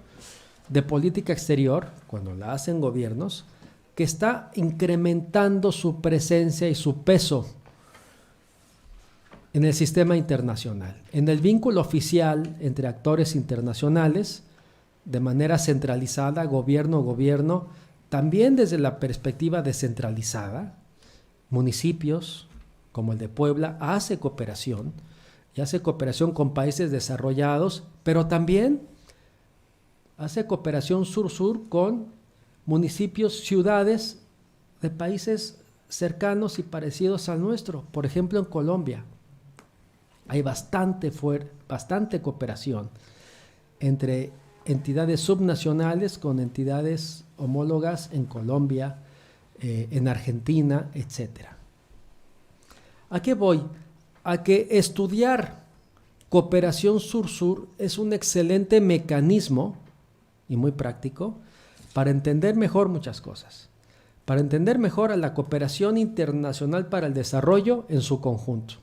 de política exterior, cuando la hacen gobiernos, que está incrementando su presencia y su peso en el sistema internacional, en el vínculo oficial entre actores internacionales, de manera centralizada, gobierno, también desde la perspectiva descentralizada. Municipios como el de Puebla hace cooperación, y hace cooperación con países desarrollados, pero también hace cooperación sur-sur con municipios, ciudades de países cercanos y parecidos al nuestro. Por ejemplo, en Colombia hay bastante cooperación entre entidades subnacionales con entidades homólogas en Colombia, en Argentina, etc. ¿A qué voy? A que estudiar cooperación sur-sur es un excelente mecanismo y muy práctico para entender mejor muchas cosas, para entender mejor a la cooperación internacional para el desarrollo en su conjunto,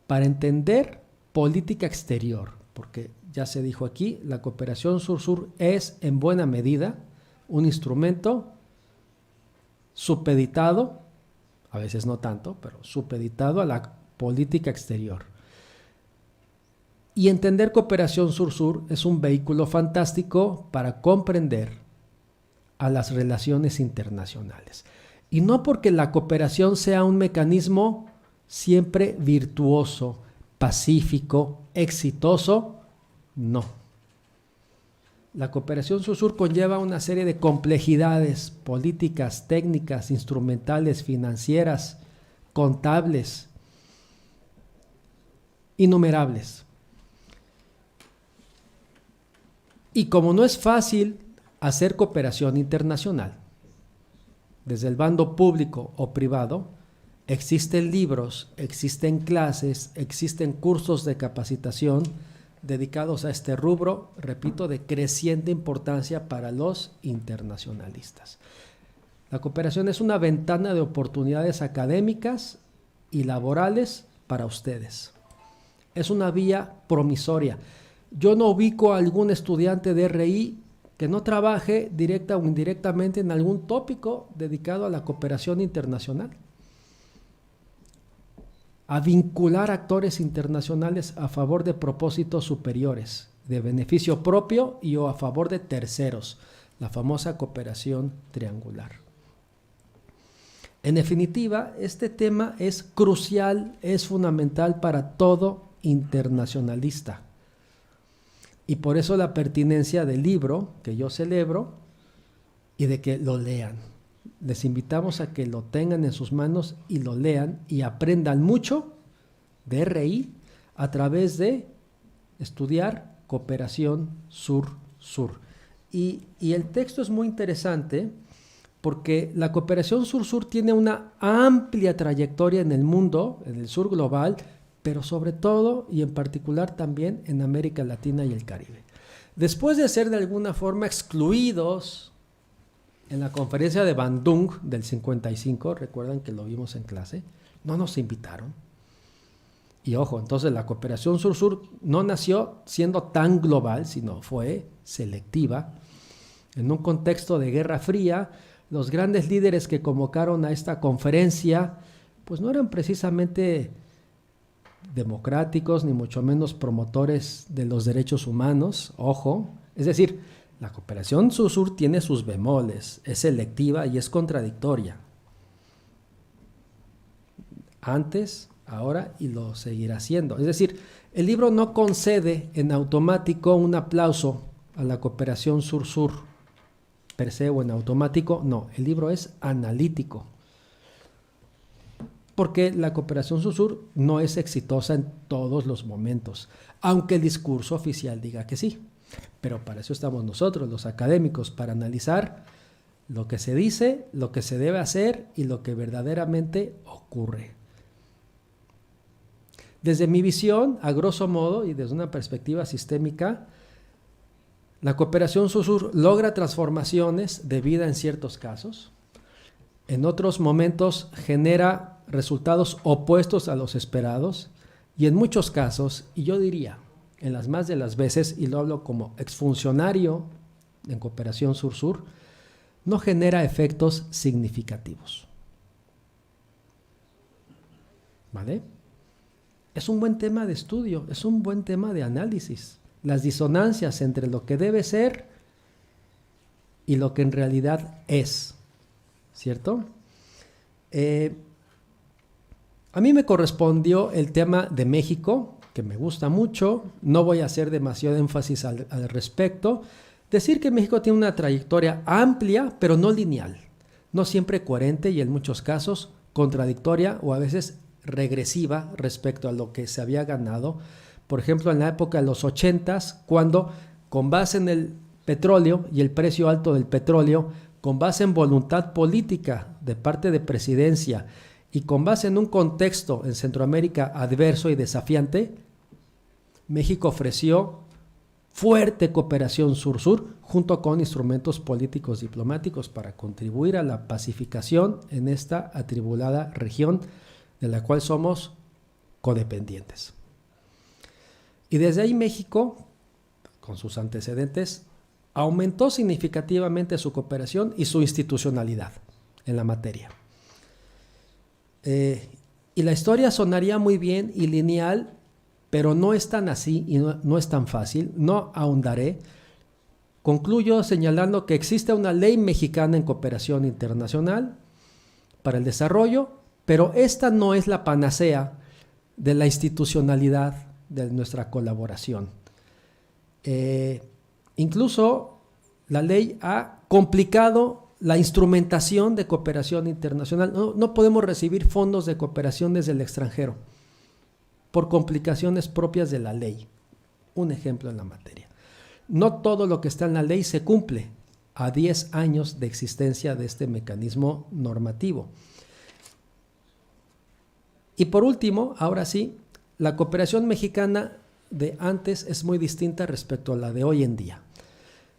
para entender política exterior, porque ya se dijo aquí, la cooperación sur-sur es en buena medida un instrumento supeditado, a veces no tanto, pero supeditado a la política exterior. Y entender cooperación sur-sur es un vehículo fantástico para comprender a las relaciones internacionales. Y no porque la cooperación sea un mecanismo siempre virtuoso, pacífico, exitoso, no. La cooperación sur-sur conlleva una serie de complejidades políticas, técnicas, instrumentales, financieras, contables, innumerables. Y como no es fácil hacer cooperación internacional, desde el bando público o privado, existen libros, existen clases, existen cursos de capacitación dedicados a este rubro, repito, de creciente importancia para los internacionalistas. La cooperación es una ventana de oportunidades académicas y laborales para ustedes. Es una vía promisoria. Yo no ubico a algún estudiante de RI que no trabaje directa o indirectamente en algún tópico dedicado a la cooperación internacional, a vincular actores internacionales a favor de propósitos superiores, de beneficio propio y o a favor de terceros, la famosa cooperación triangular. En definitiva, este tema es crucial, es fundamental para todo internacionalista. Y por eso la pertinencia del libro que yo celebro y de que lo lean. Les invitamos a que lo tengan en sus manos y lo lean y aprendan mucho de RI a través de estudiar cooperación sur-sur. Y el texto es muy interesante porque la cooperación sur-sur tiene una amplia trayectoria en el mundo, en el sur global, pero sobre todo y en particular también en América Latina y el Caribe. Después de ser de alguna forma excluidos en la conferencia de Bandung del 55, recuerdan que lo vimos en clase, no nos invitaron. Y ojo, entonces la cooperación sur-sur no nació siendo tan global, sino fue selectiva. En un contexto de Guerra Fría, los grandes líderes que convocaron a esta conferencia, pues no eran precisamente democráticos, ni mucho menos promotores de los derechos humanos, ojo. Es decir, la cooperación sur-sur tiene sus bemoles, es selectiva y es contradictoria. Antes, ahora y lo seguirá siendo. Es decir, el libro no concede en automático un aplauso a la cooperación sur-sur per se o en automático, no, el libro es analítico. Porque la cooperación sur-sur no es exitosa en todos los momentos, aunque el discurso oficial diga que sí. Pero para eso estamos nosotros, los académicos, para analizar lo que se dice, lo que se debe hacer y lo que verdaderamente ocurre. Desde mi visión, a grosso modo y desde una perspectiva sistémica, la cooperación sur-sur logra transformaciones de vida en ciertos casos. En otros momentos genera resultados opuestos a los esperados y en muchos casos, y yo diría, en las más de las veces, y lo hablo como exfuncionario en cooperación sur-sur, no genera efectos significativos. ¿Vale? Es un buen tema de estudio, es un buen tema de análisis. Las disonancias entre lo que debe ser y lo que en realidad es, ¿cierto? A mí me correspondió el tema de México, que me gusta mucho, no voy a hacer demasiado énfasis al respecto. Decir que México tiene una trayectoria amplia, pero no lineal, no siempre coherente y en muchos casos contradictoria o a veces regresiva respecto a lo que se había ganado. Por ejemplo, en la época de los 80s, cuando con base en el petróleo y el precio alto del petróleo, con base en voluntad política de parte de presidencia y con base en un contexto en Centroamérica adverso y desafiante, México ofreció fuerte cooperación sur-sur junto con instrumentos políticos diplomáticos para contribuir a la pacificación en esta atribulada región de la cual somos codependientes. Y desde ahí México con sus antecedentes, aumentó significativamente su cooperación y su institucionalidad en la materia. Y la historia sonaría muy bien y lineal, pero no es tan así y no es tan fácil. No ahondaré. Concluyo señalando que existe una ley mexicana en cooperación internacional para el desarrollo, pero esta no es la panacea de la institucionalidad de nuestra colaboración. Incluso la ley ha complicado la instrumentación de cooperación internacional. No podemos recibir fondos de cooperación desde el extranjero por complicaciones propias de la ley. Un ejemplo en la materia. No todo lo que está en la ley se cumple a 10 años de existencia de este mecanismo normativo. Y por último, ahora sí, la cooperación mexicana de antes es muy distinta respecto a la de hoy en día.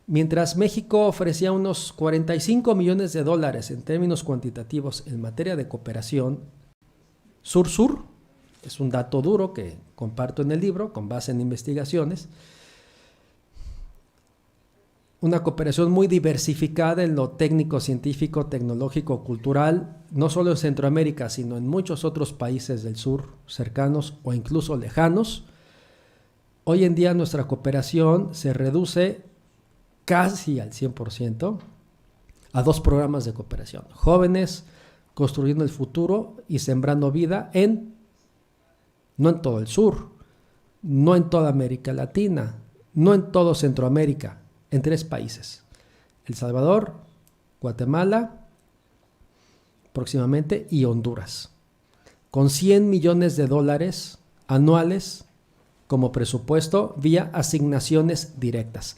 Mientras México ofrecía unos 45 millones de dólares en términos cuantitativos en materia de cooperación sur-sur, es un dato duro que comparto en el libro con base en investigaciones, una cooperación muy diversificada en lo técnico, científico, tecnológico, cultural, no solo en Centroamérica, sino en muchos otros países del sur, cercanos o incluso lejanos. Hoy en día nuestra cooperación se reduce casi al 100% a 2 programas de cooperación: Jóvenes Construyendo el Futuro y Sembrando Vida no en todo el sur, no en toda América Latina, no en todo Centroamérica, en 3 países: El Salvador, Guatemala, próximamente, y Honduras, con 100 millones de dólares anuales como presupuesto vía asignaciones directas.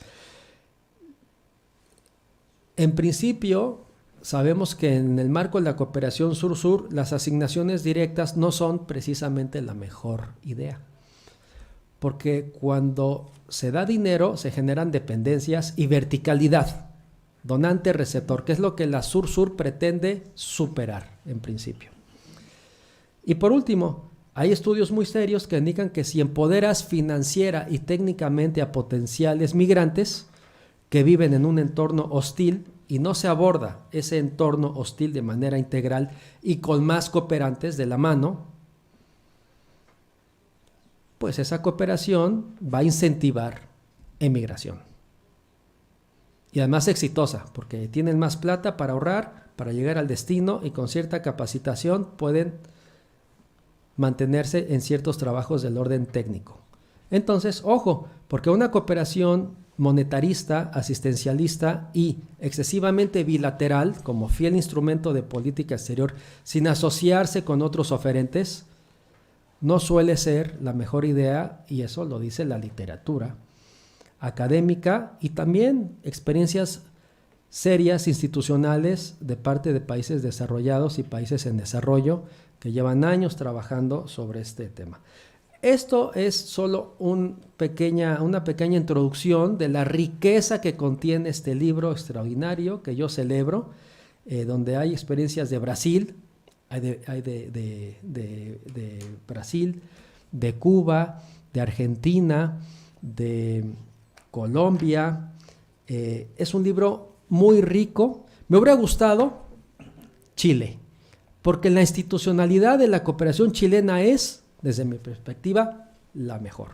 En principio, sabemos que en el marco de la cooperación sur-sur, las asignaciones directas no son precisamente la mejor idea, porque cuando se da dinero se generan dependencias y verticalidad, donante-receptor, que es lo que la sur-sur pretende superar en principio. Y por último, hay estudios muy serios que indican que si empoderas financiera y técnicamente a potenciales migrantes que viven en un entorno hostil y no se aborda ese entorno hostil de manera integral y con más cooperantes de la mano, pues esa cooperación va a incentivar emigración. Y además exitosa, porque tienen más plata para ahorrar, para llegar al destino, y con cierta capacitación pueden mantenerse en ciertos trabajos del orden técnico. Entonces, ojo, porque una cooperación monetarista, asistencialista y excesivamente bilateral, como fiel instrumento de política exterior, sin asociarse con otros oferentes, no suele ser la mejor idea, y eso lo dice la literatura académica y también experiencias serias institucionales de parte de países desarrollados y países en desarrollo que llevan años trabajando sobre este tema. Esto es solo una pequeña introducción de la riqueza que contiene este libro extraordinario que yo celebro, donde hay experiencias de Brasil, hay de Brasil, de Cuba, de Argentina, de Colombia. Es un libro muy rico. Me hubiera gustado Chile, porque la institucionalidad de la cooperación chilena es, desde mi perspectiva, la mejor,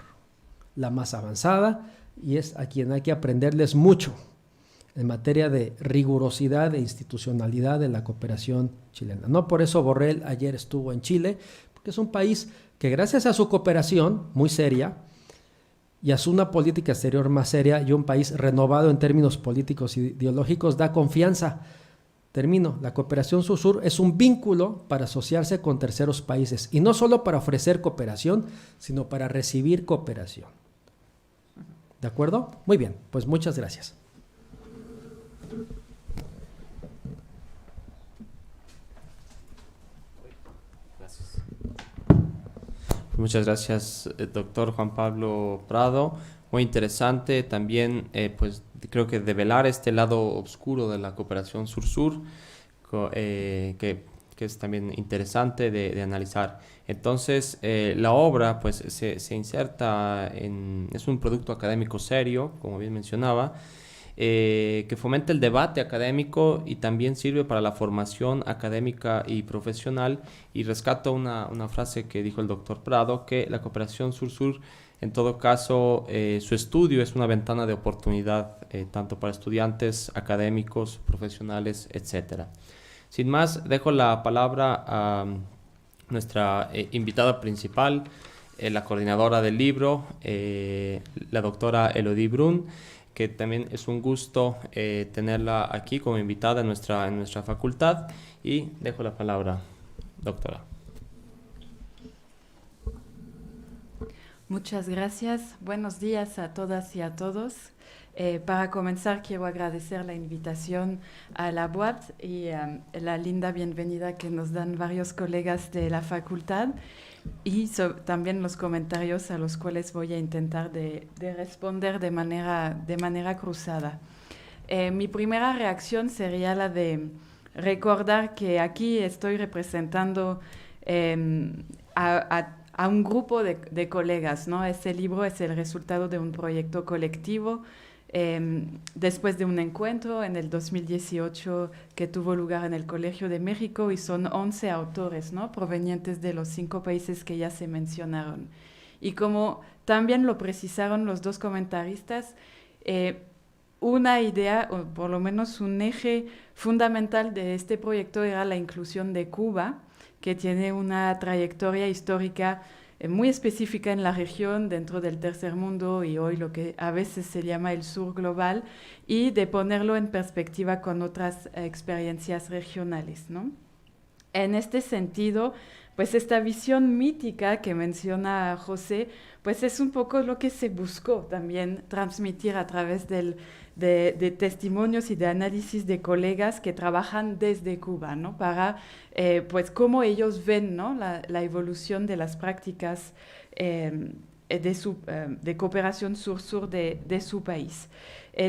la más avanzada, y es a quien hay que aprenderles mucho en materia de rigurosidad e institucionalidad de la cooperación chilena. No por eso Borrell ayer estuvo en Chile, porque es un país que gracias a su cooperación muy seria y a una política exterior más seria y un país renovado en términos políticos y ideológicos da confianza. Termino. La cooperación sur-sur es un vínculo para asociarse con terceros países y no solo para ofrecer cooperación, sino para recibir cooperación. ¿De acuerdo? Muy bien, pues muchas gracias. Muchas gracias, doctor Juan Pablo Prado. Muy interesante también, pues creo que develar este lado oscuro de la cooperación sur-sur, que que es también interesante de analizar. Entonces, la obra pues se inserta es un producto académico serio, como bien mencionaba, que fomenta el debate académico y también sirve para la formación académica y profesional. Y rescato una frase que dijo el doctor Prado, que la cooperación sur-sur, en todo caso, su estudio es una ventana de oportunidad tanto para estudiantes, académicos, profesionales, etc. Sin más, dejo la palabra a nuestra invitada principal, la coordinadora del libro, la doctora Elodie Brun, que también es un gusto tenerla aquí como invitada en nuestra facultad. Y dejo la palabra, doctora. Muchas gracias. Buenos días a todas y a todos. Para comenzar, quiero agradecer la invitación a la UAT y la linda bienvenida que nos dan varios colegas de la facultad y también los comentarios a los cuales voy a intentar de responder de manera cruzada. Mi primera reacción sería la de recordar que aquí estoy representando a un grupo de colegas, ¿no? Este libro es el resultado de un proyecto colectivo después de un encuentro en el 2018 que tuvo lugar en el Colegio de México y son 11 autores, ¿no? Provenientes de los 5 países que ya se mencionaron. Y como también lo precisaron los dos comentaristas, una idea, o por lo menos un eje fundamental de este proyecto era la inclusión de Cuba, que tiene una trayectoria histórica muy específica en la región, dentro del tercer mundo y hoy lo que a veces se llama el sur global, y de ponerlo en perspectiva con otras experiencias regionales, ¿no? En este sentido, pues esta visión mítica que menciona José, pues es un poco lo que se buscó también transmitir a través de testimonios y de análisis de colegas que trabajan desde Cuba, ¿no? Para, pues, cómo ellos ven, ¿no? la evolución de las prácticas de cooperación sur-sur de su país.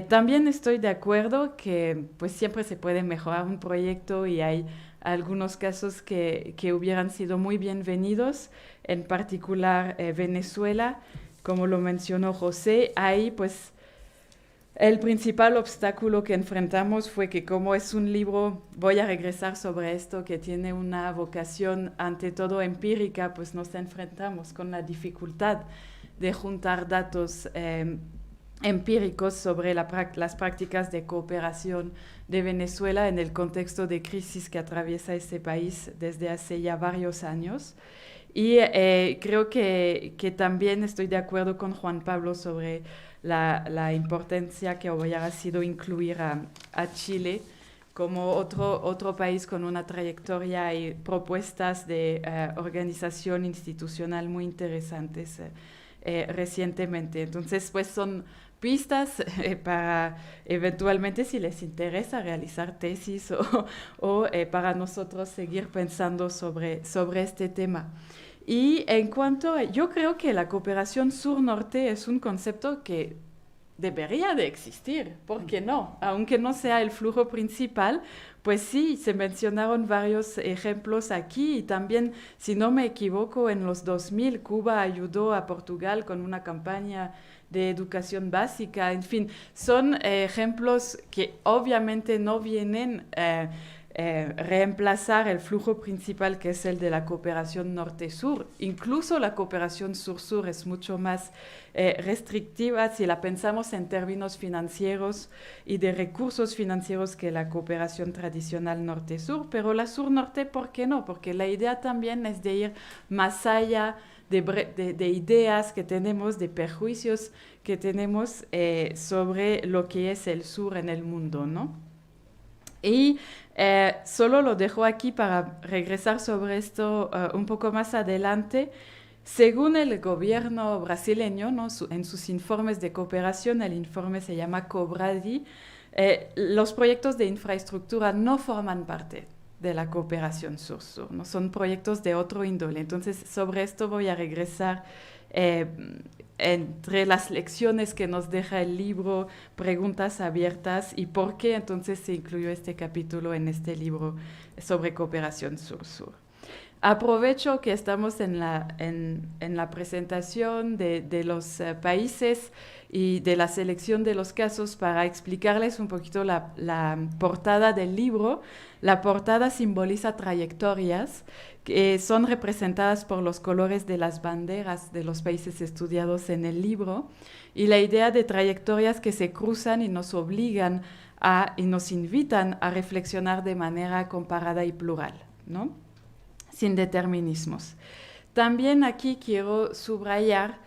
También estoy de acuerdo que, pues, siempre se puede mejorar un proyecto y hay algunos casos que hubieran sido muy bienvenidos, en particular Venezuela, como lo mencionó José. Ahí, pues, el principal obstáculo que enfrentamos fue que como es un libro, voy a regresar sobre esto, que tiene una vocación ante todo empírica, pues nos enfrentamos con la dificultad de juntar datos empíricos sobre las prácticas de cooperación de Venezuela en el contexto de crisis que atraviesa ese país desde hace ya varios años. Y creo que también estoy de acuerdo con Juan Pablo sobre la importancia que hubiera sido incluir a Chile como otro país con una trayectoria y propuestas de organización institucional muy interesantes recientemente. Entonces, pues son pistas para eventualmente, si les interesa, realizar tesis o para nosotros seguir pensando sobre este tema. Y en cuanto yo creo que la cooperación sur-norte es un concepto que debería de existir, ¿por qué no? Aunque no sea el flujo principal, pues sí, se mencionaron varios ejemplos aquí y también, si no me equivoco, en los 2000 Cuba ayudó a Portugal con una campaña de educación básica, en fin, son ejemplos que obviamente no vienen reemplazar el flujo principal que es el de la cooperación norte-sur. Incluso la cooperación sur-sur es mucho más restrictiva si la pensamos en términos financieros y de recursos financieros que la cooperación tradicional norte-sur, pero la sur-norte, ¿por qué no? Porque la idea también es de ir más allá de ideas que tenemos, de perjuicios que tenemos sobre lo que es el sur en el mundo, ¿no? Y solo lo dejo aquí para regresar sobre esto un poco más adelante. Según el gobierno brasileño, ¿no? En sus informes de cooperación, el informe se llama COBRADI, los proyectos de infraestructura no forman parte de la cooperación sur-sur, ¿no? Son proyectos de otro índole. Entonces, sobre esto voy a regresar entre las lecciones que nos deja el libro, preguntas abiertas y por qué entonces se incluyó este capítulo en este libro sobre cooperación sur-sur. Aprovecho que estamos en la presentación de los países y de la selección de los casos para explicarles un poquito la portada del libro. La portada simboliza trayectorias que son representadas por los colores de las banderas de los países estudiados en el libro y la idea de trayectorias que se cruzan y nos obligan y nos invitan a reflexionar de manera comparada y plural, ¿no? Sin determinismos. También aquí quiero subrayar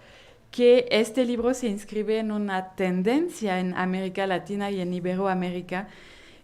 que este libro se inscribe en una tendencia en América Latina y en Iberoamérica,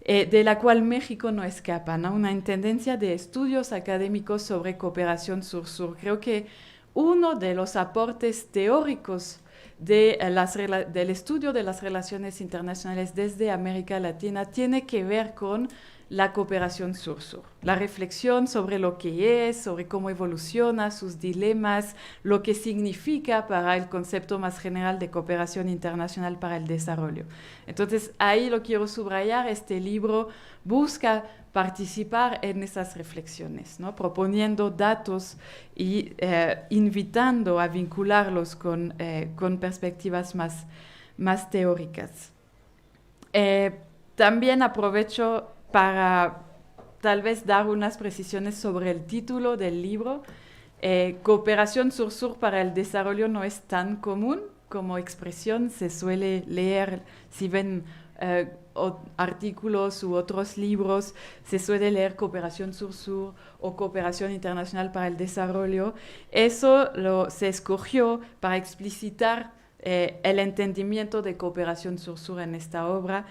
de la cual México no escapa, ¿no? Una tendencia de estudios académicos sobre cooperación sur-sur. Creo que uno de los aportes teóricos del estudio de las relaciones internacionales desde América Latina tiene que ver con la cooperación sur-sur, la reflexión sobre lo que es, sobre cómo evoluciona, sus dilemas, lo que significa para el concepto más general de cooperación internacional para el desarrollo. Entonces, ahí lo quiero subrayar, este libro busca participar en esas reflexiones, ¿no? Proponiendo datos y invitando a vincularlos con perspectivas más teóricas. También aprovecho para tal vez dar unas precisiones sobre el título del libro. Cooperación sur-sur para el desarrollo no es tan común como expresión, se suele leer, si ven artículos u otros libros, se suele leer cooperación sur-sur o cooperación internacional para el desarrollo. Eso se escogió para explicitar el entendimiento de cooperación sur-sur en esta obra,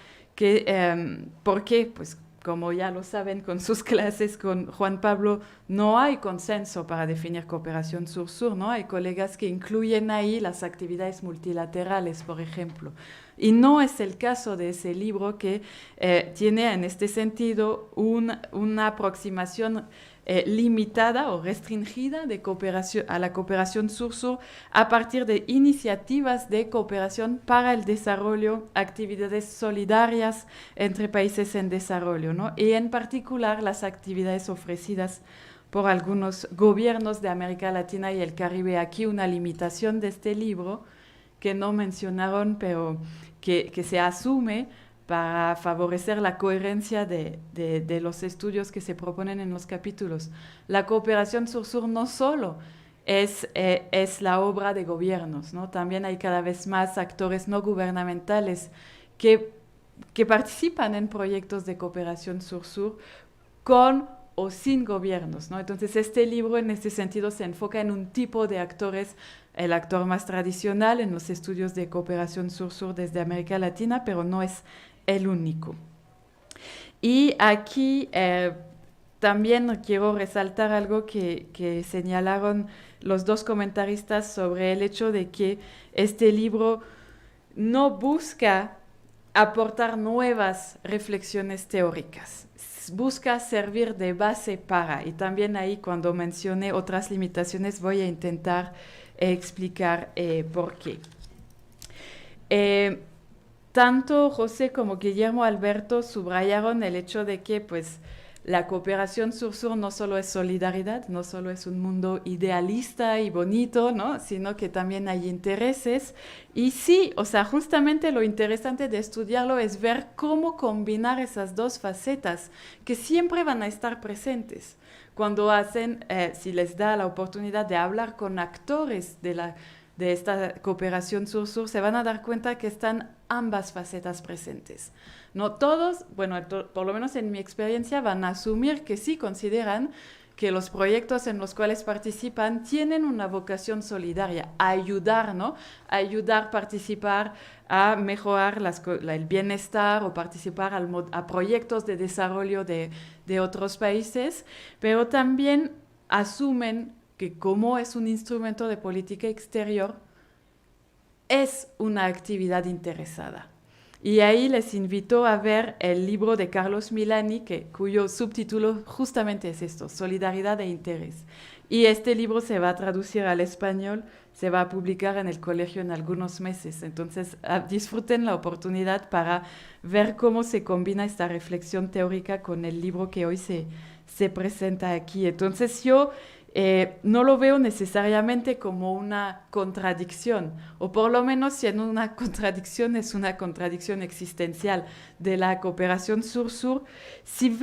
¿por qué? Pues como ya lo saben con sus clases con Juan Pablo, no hay consenso para definir cooperación sur-sur, ¿no? Hay colegas que incluyen ahí las actividades multilaterales, por ejemplo. Y no es el caso de ese libro que tiene en este sentido una aproximación limitada o restringida a la cooperación sur-sur a partir de iniciativas de cooperación para el desarrollo, actividades solidarias entre países en desarrollo, ¿no? Y en particular las actividades ofrecidas por algunos gobiernos de América Latina y el Caribe. Aquí una limitación de este libro que no mencionaron, pero que se asume para favorecer la coherencia de los estudios que se proponen en los capítulos. La cooperación sur-sur no solo es la obra de gobiernos, ¿no? También hay cada vez más actores no gubernamentales que participan en proyectos de cooperación sur-sur con o sin gobiernos, ¿no? Entonces, este libro en este sentido se enfoca en un tipo de actores, el actor más tradicional en los estudios de cooperación sur-sur desde América Latina, pero no es el único. Y aquí también quiero resaltar algo que señalaron los dos comentaristas sobre el hecho de que este libro no busca aportar nuevas reflexiones teóricas, busca servir de base para, y también ahí cuando mencione otras limitaciones voy a intentar explicar por qué. Tanto José como Guillermo Alberto subrayaron el hecho de que pues, la cooperación sur-sur no solo es solidaridad, no solo es un mundo idealista y bonito, ¿no? Sino que también hay intereses. Y sí, o sea, justamente lo interesante de estudiarlo es ver cómo combinar esas dos facetas que siempre van a estar presentes. Cuando si les da la oportunidad de hablar con actores de esta cooperación sur-sur, se van a dar cuenta que están ambas facetas presentes. No todos, bueno, por lo menos en mi experiencia, van a asumir que sí consideran que los proyectos en los cuales participan tienen una vocación solidaria, a ayudar, ¿no? A ayudar, participar, a mejorar el bienestar o participar a proyectos de desarrollo de otros países, pero también asumen que como es un instrumento de política exterior, es una actividad interesada. Y ahí les invito a ver el libro de Carlos Milani, cuyo subtítulo justamente es esto, Solidaridad e Interés. Y este libro se va a traducir al español, se va a publicar en el colegio en algunos meses. Entonces, disfruten la oportunidad para ver cómo se combina esta reflexión teórica con el libro que hoy se presenta aquí. Entonces, yo no lo veo necesariamente como una contradicción, o por lo menos si en una contradicción es una contradicción existencial de la cooperación sur-sur. Si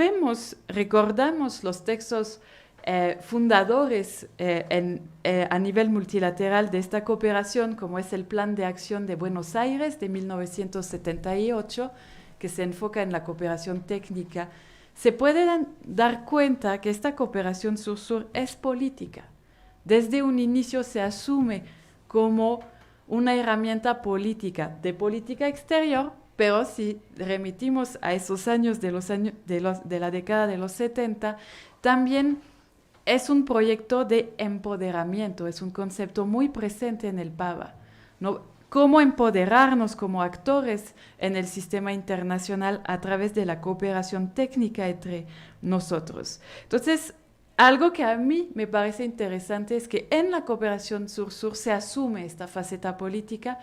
recordamos los textos fundadores a nivel multilateral de esta cooperación, como es el Plan de Acción de Buenos Aires de 1978, que se enfoca en la cooperación técnica, se pueden dar cuenta que esta cooperación sur-sur es política. Desde un inicio se asume como una herramienta política, de política exterior, pero si remitimos a esos años de la década de los 70, también es un proyecto de empoderamiento, es un concepto muy presente en el PABA, ¿no? Cómo empoderarnos como actores en el sistema internacional a través de la cooperación técnica entre nosotros. Entonces, algo que a mí me parece interesante es que en la cooperación sur-sur se asume esta faceta política.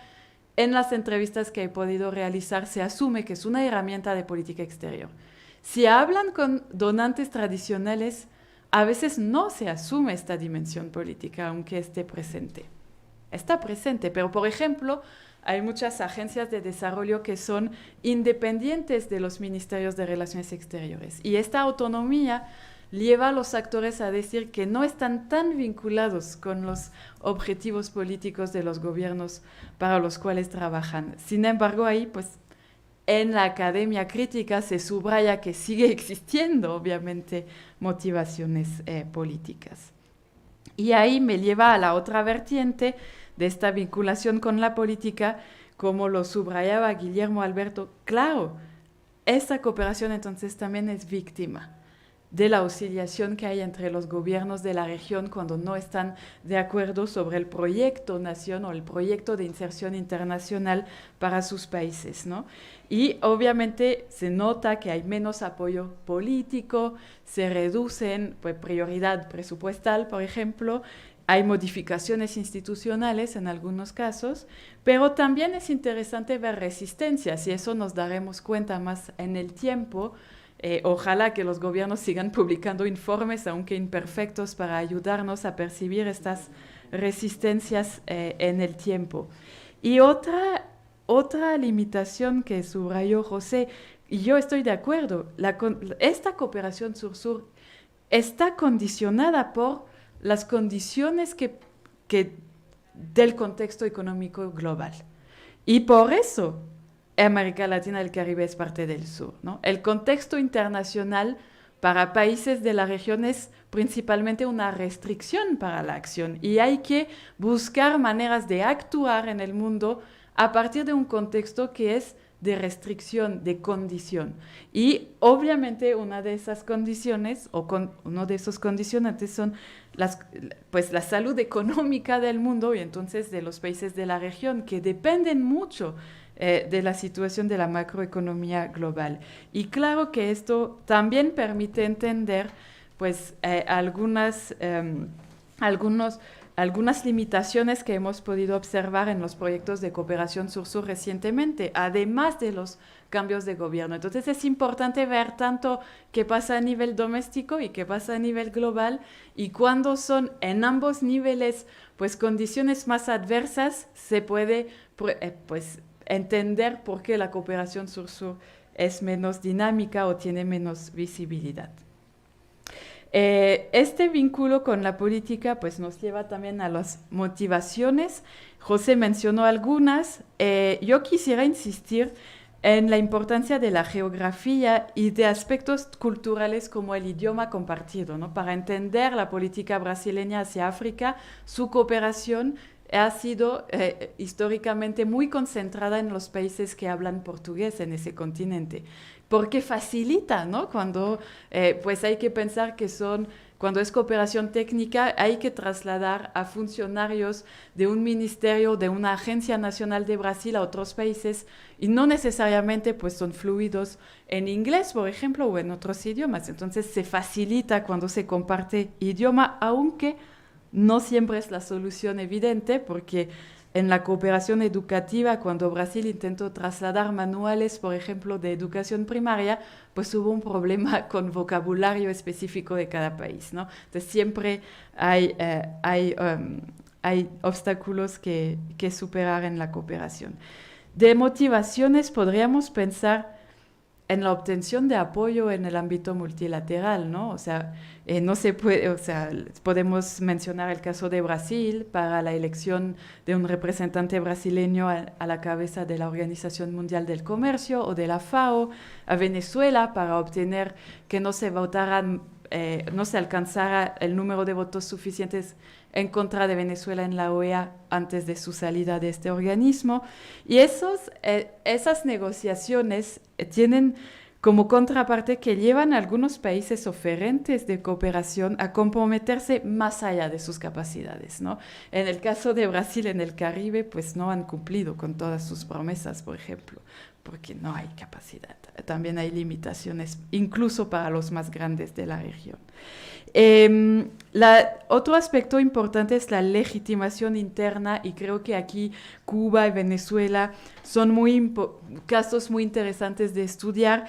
En las entrevistas que he podido realizar se asume que es una herramienta de política exterior. Si hablan con donantes tradicionales, a veces no se asume esta dimensión política, aunque esté presente. Está presente, pero por ejemplo, hay muchas agencias de desarrollo que son independientes de los ministerios de Relaciones Exteriores. Y esta autonomía lleva a los actores a decir que no están tan vinculados con los objetivos políticos de los gobiernos para los cuales trabajan. Sin embargo, ahí, pues, en la academia crítica se subraya que sigue existiendo, obviamente, motivaciones políticas. Y ahí me lleva a la otra vertiente de esta vinculación con la política, como lo subrayaba Guillermo Alberto. Claro, esta cooperación entonces también es víctima de la oscilación que hay entre los gobiernos de la región cuando no están de acuerdo sobre el proyecto nación o el proyecto de inserción internacional para sus países, ¿no? Y obviamente se nota que hay menos apoyo político, se reducen prioridad presupuestal, por ejemplo, hay modificaciones institucionales en algunos casos, pero también es interesante ver resistencias y eso nos daremos cuenta más en el tiempo. Ojalá que los gobiernos sigan publicando informes, aunque imperfectos, para ayudarnos a percibir estas resistencias en el tiempo. Y otra limitación que subrayó José, y yo estoy de acuerdo, esta cooperación sur-sur está condicionada por las condiciones del contexto económico global. Y por eso América Latina y el Caribe es parte del sur, ¿no? El contexto internacional para países de la región es principalmente una restricción para la acción y hay que buscar maneras de actuar en el mundo a partir de un contexto que es de restricción, de condición. Y obviamente una de esas condiciones, uno de esos condicionantes son la salud económica del mundo y entonces de los países de la región, que dependen mucho de la situación de la macroeconomía global. Y claro que esto también permite entender algunas limitaciones que hemos podido observar en los proyectos de cooperación sur-sur recientemente, además de los cambios de gobierno. Entonces es importante ver tanto qué pasa a nivel doméstico y qué pasa a nivel global, y cuando son en ambos niveles condiciones más adversas, se puede entender por qué la cooperación sur-sur es menos dinámica o tiene menos visibilidad. Este vínculo con la política nos lleva también a las motivaciones. José mencionó algunas. Yo quisiera insistir en la importancia de la geografía y de aspectos culturales como el idioma compartido, ¿no? Para entender la política brasileña hacia África, su cooperación ha sido históricamente muy concentrada en los países que hablan portugués en ese continente, porque facilita, ¿no? Cuando pues hay que pensar que cuando es cooperación técnica, hay que trasladar a funcionarios de un ministerio, de una agencia nacional de Brasil a otros países, y no necesariamente pues son fluidos en inglés, por ejemplo, o en otros idiomas. Entonces se facilita cuando se comparte idioma, aunque no siempre es la solución evidente, porque en la cooperación educativa, cuando Brasil intentó trasladar manuales, por ejemplo, de educación primaria, pues hubo un problema con vocabulario específico de cada país, ¿no? Entonces siempre hay obstáculos que superar en la cooperación. De motivaciones podríamos pensar en la obtención de apoyo en el ámbito multilateral, ¿no? O sea, no se puede, o sea, podemos mencionar el caso de Brasil para la elección de un representante brasileño a la cabeza de la Organización Mundial del Comercio o de la FAO, a Venezuela para obtener que no se alcanzara el número de votos suficientes en contra de Venezuela en la OEA antes de su salida de este organismo. Y esas negociaciones tienen como contraparte que llevan a algunos países oferentes de cooperación a comprometerse más allá de sus capacidades, ¿no? En el caso de Brasil en el Caribe, pues no han cumplido con todas sus promesas, por ejemplo, porque no hay capacidad. También hay limitaciones, incluso para los más grandes de la región. Otro aspecto importante es la legitimación interna, y creo que aquí Cuba y Venezuela son casos muy interesantes de estudiar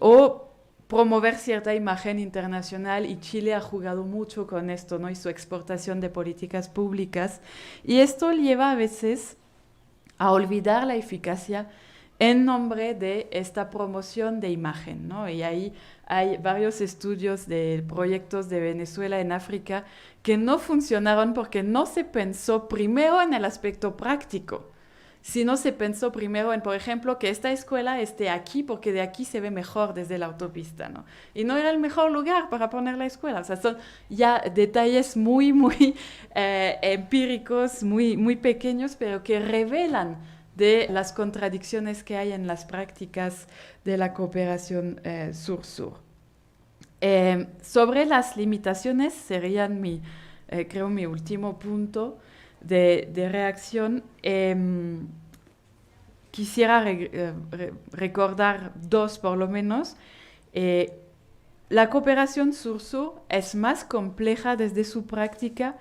o promover cierta imagen internacional, y Chile ha jugado mucho con esto, ¿no? Y su exportación de políticas públicas, y esto lleva a veces a olvidar la eficacia en nombre de esta promoción de imagen, ¿no? Y ahí hay varios estudios de proyectos de Venezuela en África que no funcionaron porque no se pensó primero en el aspecto práctico, sino se pensó primero en, por ejemplo, que esta escuela esté aquí porque de aquí se ve mejor desde la autopista, ¿no? Y no era el mejor lugar para poner la escuela. O sea, son ya detalles muy, muy empíricos, muy, muy pequeños, pero que revelan de las contradicciones que hay en las prácticas de la cooperación sur-sur. Sobre las limitaciones serían creo mi último punto de reacción. Quisiera recordar dos por lo menos. La cooperación sur-sur es más compleja desde su práctica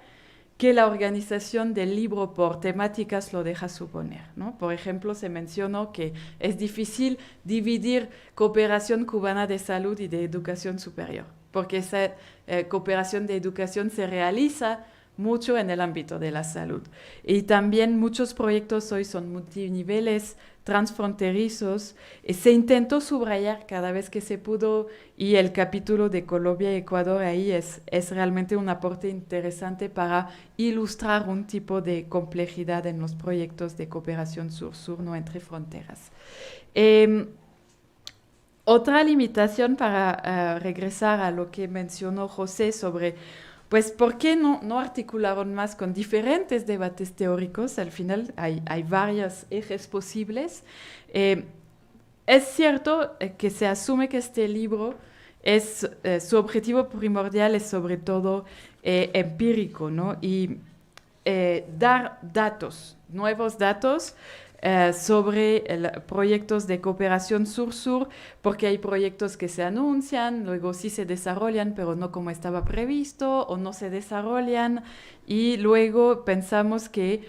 que la organización del libro por temáticas lo deja suponer, ¿no? Por ejemplo, se mencionó que es difícil dividir cooperación cubana de salud y de educación superior, porque esa cooperación de educación se realiza mucho en el ámbito de la salud. Y también muchos proyectos hoy son multiniveles, transfronterizos. Se intentó subrayar cada vez que se pudo, y el capítulo de Colombia y Ecuador ahí es realmente un aporte interesante para ilustrar un tipo de complejidad en los proyectos de cooperación sur-sur, no entre fronteras. Otra limitación para regresar a lo que mencionó José sobre pues, ¿por qué no articularon más con diferentes debates teóricos? Al final hay varios ejes posibles. Es cierto que se asume que este libro su objetivo primordial es sobre todo empírico, ¿no? Y dar datos, nuevos datos, sobre proyectos de cooperación sur-sur, porque hay proyectos que se anuncian, luego sí se desarrollan, pero no como estaba previsto, o no se desarrollan, y luego pensamos que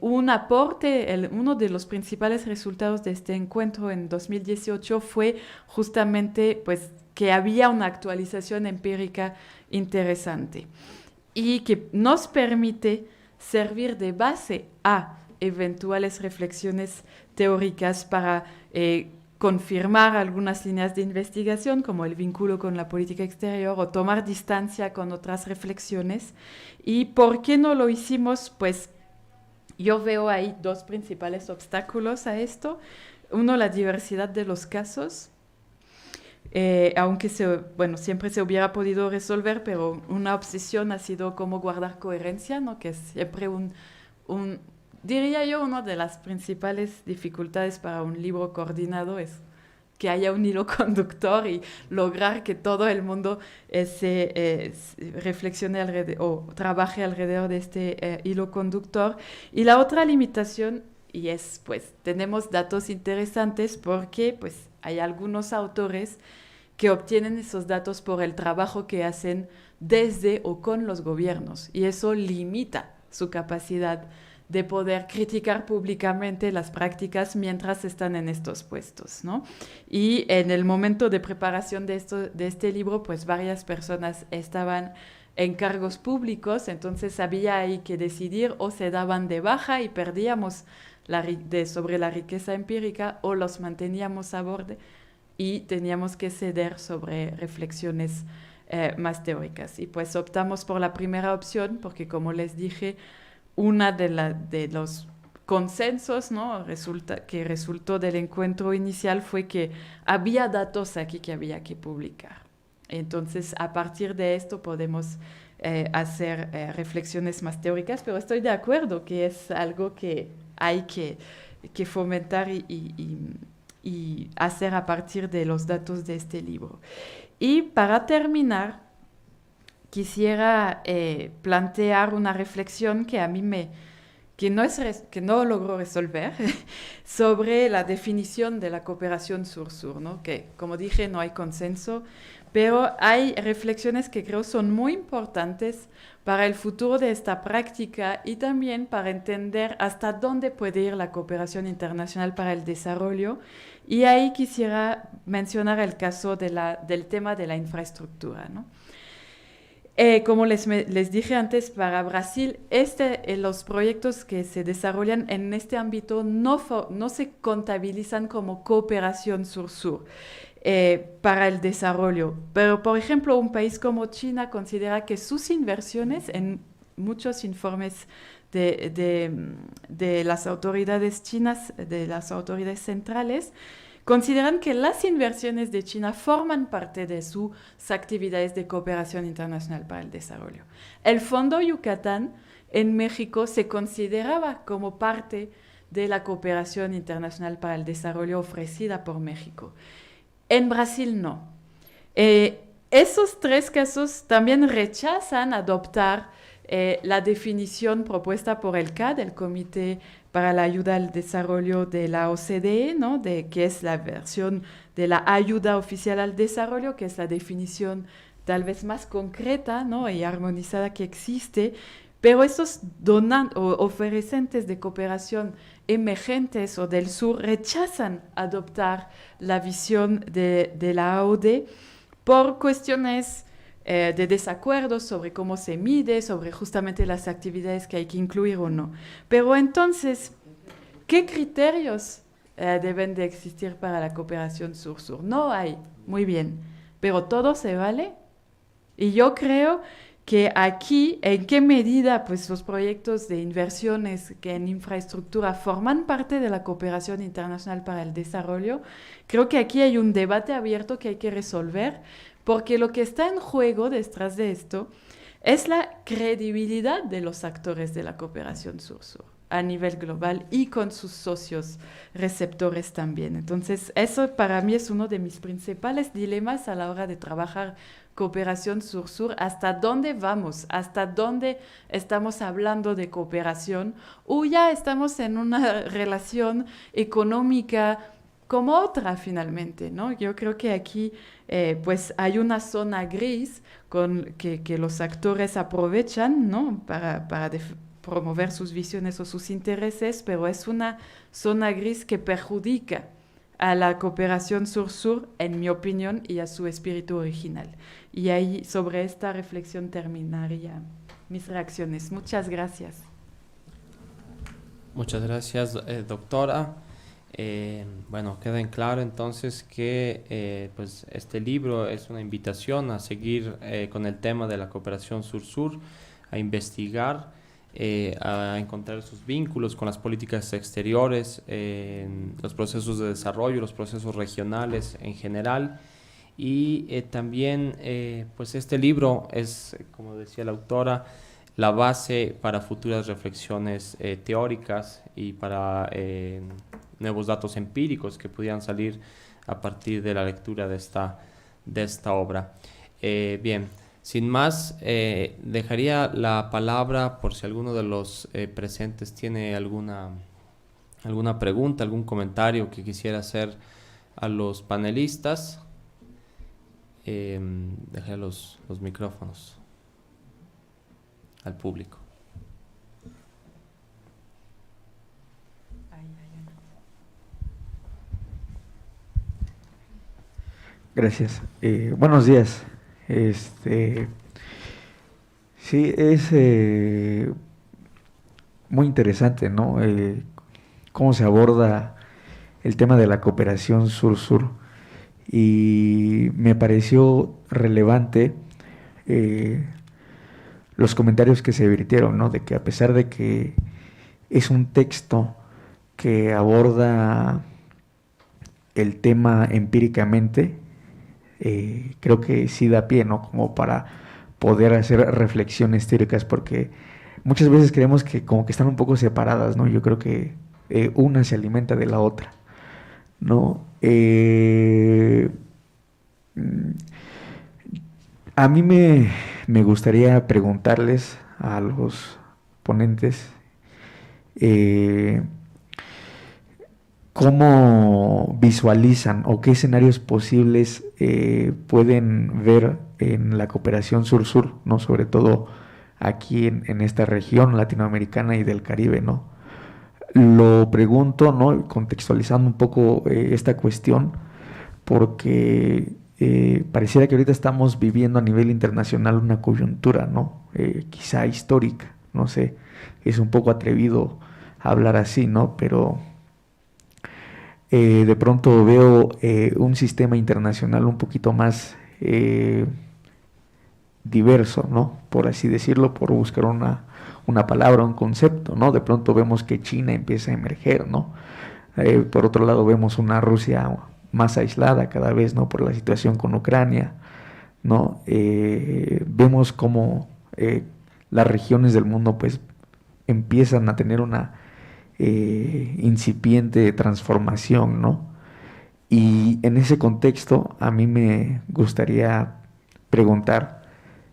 uno de los principales resultados de este encuentro en 2018 fue justamente pues, que había una actualización empírica interesante y que nos permite servir de base a eventuales reflexiones teóricas para confirmar algunas líneas de investigación, como el vínculo con la política exterior, o tomar distancia con otras reflexiones. ¿Y por qué no lo hicimos? Pues yo veo ahí dos principales obstáculos a esto. Uno, la diversidad de los casos, aunque siempre se hubiera podido resolver, pero una obsesión ha sido cómo guardar coherencia, ¿no? Que es siempre un diría yo, una de las principales dificultades para un libro coordinado es que haya un hilo conductor y lograr que todo el mundo reflexione alrededor o trabaje alrededor de este hilo conductor. Y la otra limitación y es, pues, tenemos datos interesantes porque, pues, hay algunos autores que obtienen esos datos por el trabajo que hacen desde o con los gobiernos y eso limita su capacidad de poder criticar públicamente las prácticas mientras están en estos puestos, ¿no? Y en el momento de preparación de este libro, pues varias personas estaban en cargos públicos, entonces había ahí que decidir o se daban de baja y perdíamos sobre la riqueza empírica o los manteníamos a borde y teníamos que ceder sobre reflexiones más teóricas. Y pues optamos por la primera opción porque, como les dije, una de los consensos, ¿no? que resultó del encuentro inicial fue que había datos aquí que había que publicar. Entonces, a partir de esto podemos hacer reflexiones más teóricas, pero estoy de acuerdo que es algo que hay que fomentar y hacer a partir de los datos de este libro. Y para terminar, quisiera plantear una reflexión que a mí que no logro resolver sobre la definición de la cooperación sur-sur, ¿no? Que, como dije, no hay consenso, pero hay reflexiones que creo son muy importantes para el futuro de esta práctica y también para entender hasta dónde puede ir la cooperación internacional para el desarrollo. Y ahí quisiera mencionar el caso del tema de la infraestructura, ¿no? Como les dije antes, para Brasil, los proyectos que se desarrollan en este ámbito no se contabilizan como cooperación sur-sur para el desarrollo. Pero, por ejemplo, un país como China considera que sus inversiones, en muchos informes de las autoridades chinas, de las autoridades centrales, consideran que las inversiones de China forman parte de sus actividades de cooperación internacional para el desarrollo. El Fondo Yucatán en México se consideraba como parte de la cooperación internacional para el desarrollo ofrecida por México. En Brasil no. Esos tres casos también rechazan adoptar la definición propuesta por el CAD, el Comité para la Ayuda al Desarrollo de la OCDE, ¿no? Que es la versión de la ayuda oficial al desarrollo, que es la definición tal vez más concreta, ¿no? Y armonizada que existe, pero esos oferentes de cooperación emergentes o del sur rechazan adoptar la visión de la AOD por cuestiones de desacuerdos sobre cómo se mide, sobre justamente las actividades que hay que incluir o no. Pero entonces, ¿qué criterios deben de existir para la cooperación sur-sur? No hay, muy bien, pero ¿todo se vale? Y yo creo que aquí, ¿en qué medida pues, los proyectos de inversiones que en infraestructura forman parte de la cooperación internacional para el desarrollo? Creo que aquí hay un debate abierto que hay que resolver, porque lo que está en juego detrás de esto es la credibilidad de los actores de la cooperación sur-sur a nivel global y con sus socios receptores también. Entonces, eso para mí es uno de mis principales dilemas a la hora de trabajar cooperación sur-sur, hasta dónde vamos, hasta dónde estamos hablando de cooperación o ya estamos en una relación económica como otra finalmente, ¿no? Yo creo que aquí pues hay una zona gris que los actores aprovechan, ¿no? para promover sus visiones o sus intereses, pero es una zona gris que perjudica a la cooperación sur-sur, en mi opinión, y a su espíritu original. Y ahí, sobre esta reflexión, terminaría mis reacciones. Muchas gracias. Muchas gracias, doctora. Bueno, queda en claro entonces que pues este libro es una invitación a seguir con el tema de la cooperación sur-sur, a investigar, a encontrar sus vínculos con las políticas exteriores, los procesos de desarrollo, los procesos regionales en general. Y también pues este libro es, como decía la autora, la base para futuras reflexiones teóricas y para nuevos datos empíricos que pudieran salir a partir de la lectura de esta obra. Bien, sin más, dejaría la palabra por si alguno de los presentes tiene alguna pregunta, algún comentario que quisiera hacer a los panelistas. Dejaré los micrófonos al público. Gracias. Buenos días. Sí, es muy interesante, ¿no? Cómo se aborda el tema de la cooperación sur-sur. Y me pareció relevante los comentarios que se vertieron, ¿no? De que a pesar de que es un texto que aborda el tema empíricamente, creo que sí da pie, ¿no? Como para poder hacer reflexiones teóricas, porque muchas veces creemos que como que están un poco separadas, ¿no? Yo creo que una se alimenta de la otra, ¿no? A mí me gustaría preguntarles a los ponentes cómo visualizan o qué escenarios posibles pueden ver en la cooperación sur-sur, ¿no? Sobre todo aquí en esta región latinoamericana y del Caribe, ¿no? Lo pregunto, ¿no? Contextualizando un poco esta cuestión, porque pareciera que ahorita estamos viviendo a nivel internacional una coyuntura, ¿no? Quizá histórica, no sé, es un poco atrevido hablar así, ¿no? Pero de pronto veo un sistema internacional un poquito más diverso, ¿no? Por así decirlo, por buscar una palabra, un concepto, ¿no? De pronto vemos que China empieza a emerger, ¿no? Por otro lado vemos una Rusia más aislada cada vez, ¿no? Por la situación con Ucrania, ¿no? Vemos cómo las regiones del mundo pues empiezan a tener una incipiente transformación, ¿no? Y en ese contexto a mí me gustaría preguntar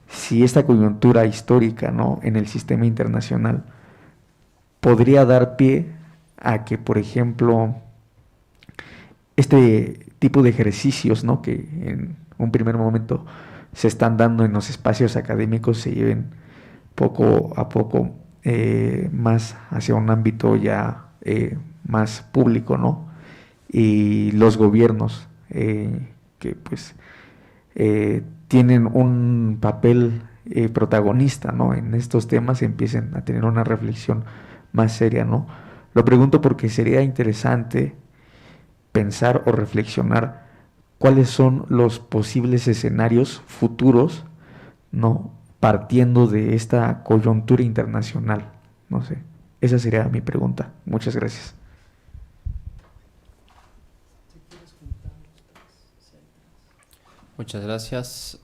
si esta coyuntura histórica, ¿no? En el sistema internacional podría dar pie a que, por ejemplo, este tipo de ejercicios, ¿no? Que en un primer momento se están dando en los espacios académicos se lleven poco a poco más hacia un ámbito ya más público, ¿no? Y los gobiernos que pues tienen un papel protagonista, ¿no? En estos temas empiecen a tener una reflexión más seria, ¿no? Lo pregunto porque sería interesante pensar o reflexionar cuáles son los posibles escenarios futuros, ¿no? Partiendo de esta coyuntura internacional, no sé. Esa sería mi pregunta. Muchas gracias. Muchas gracias.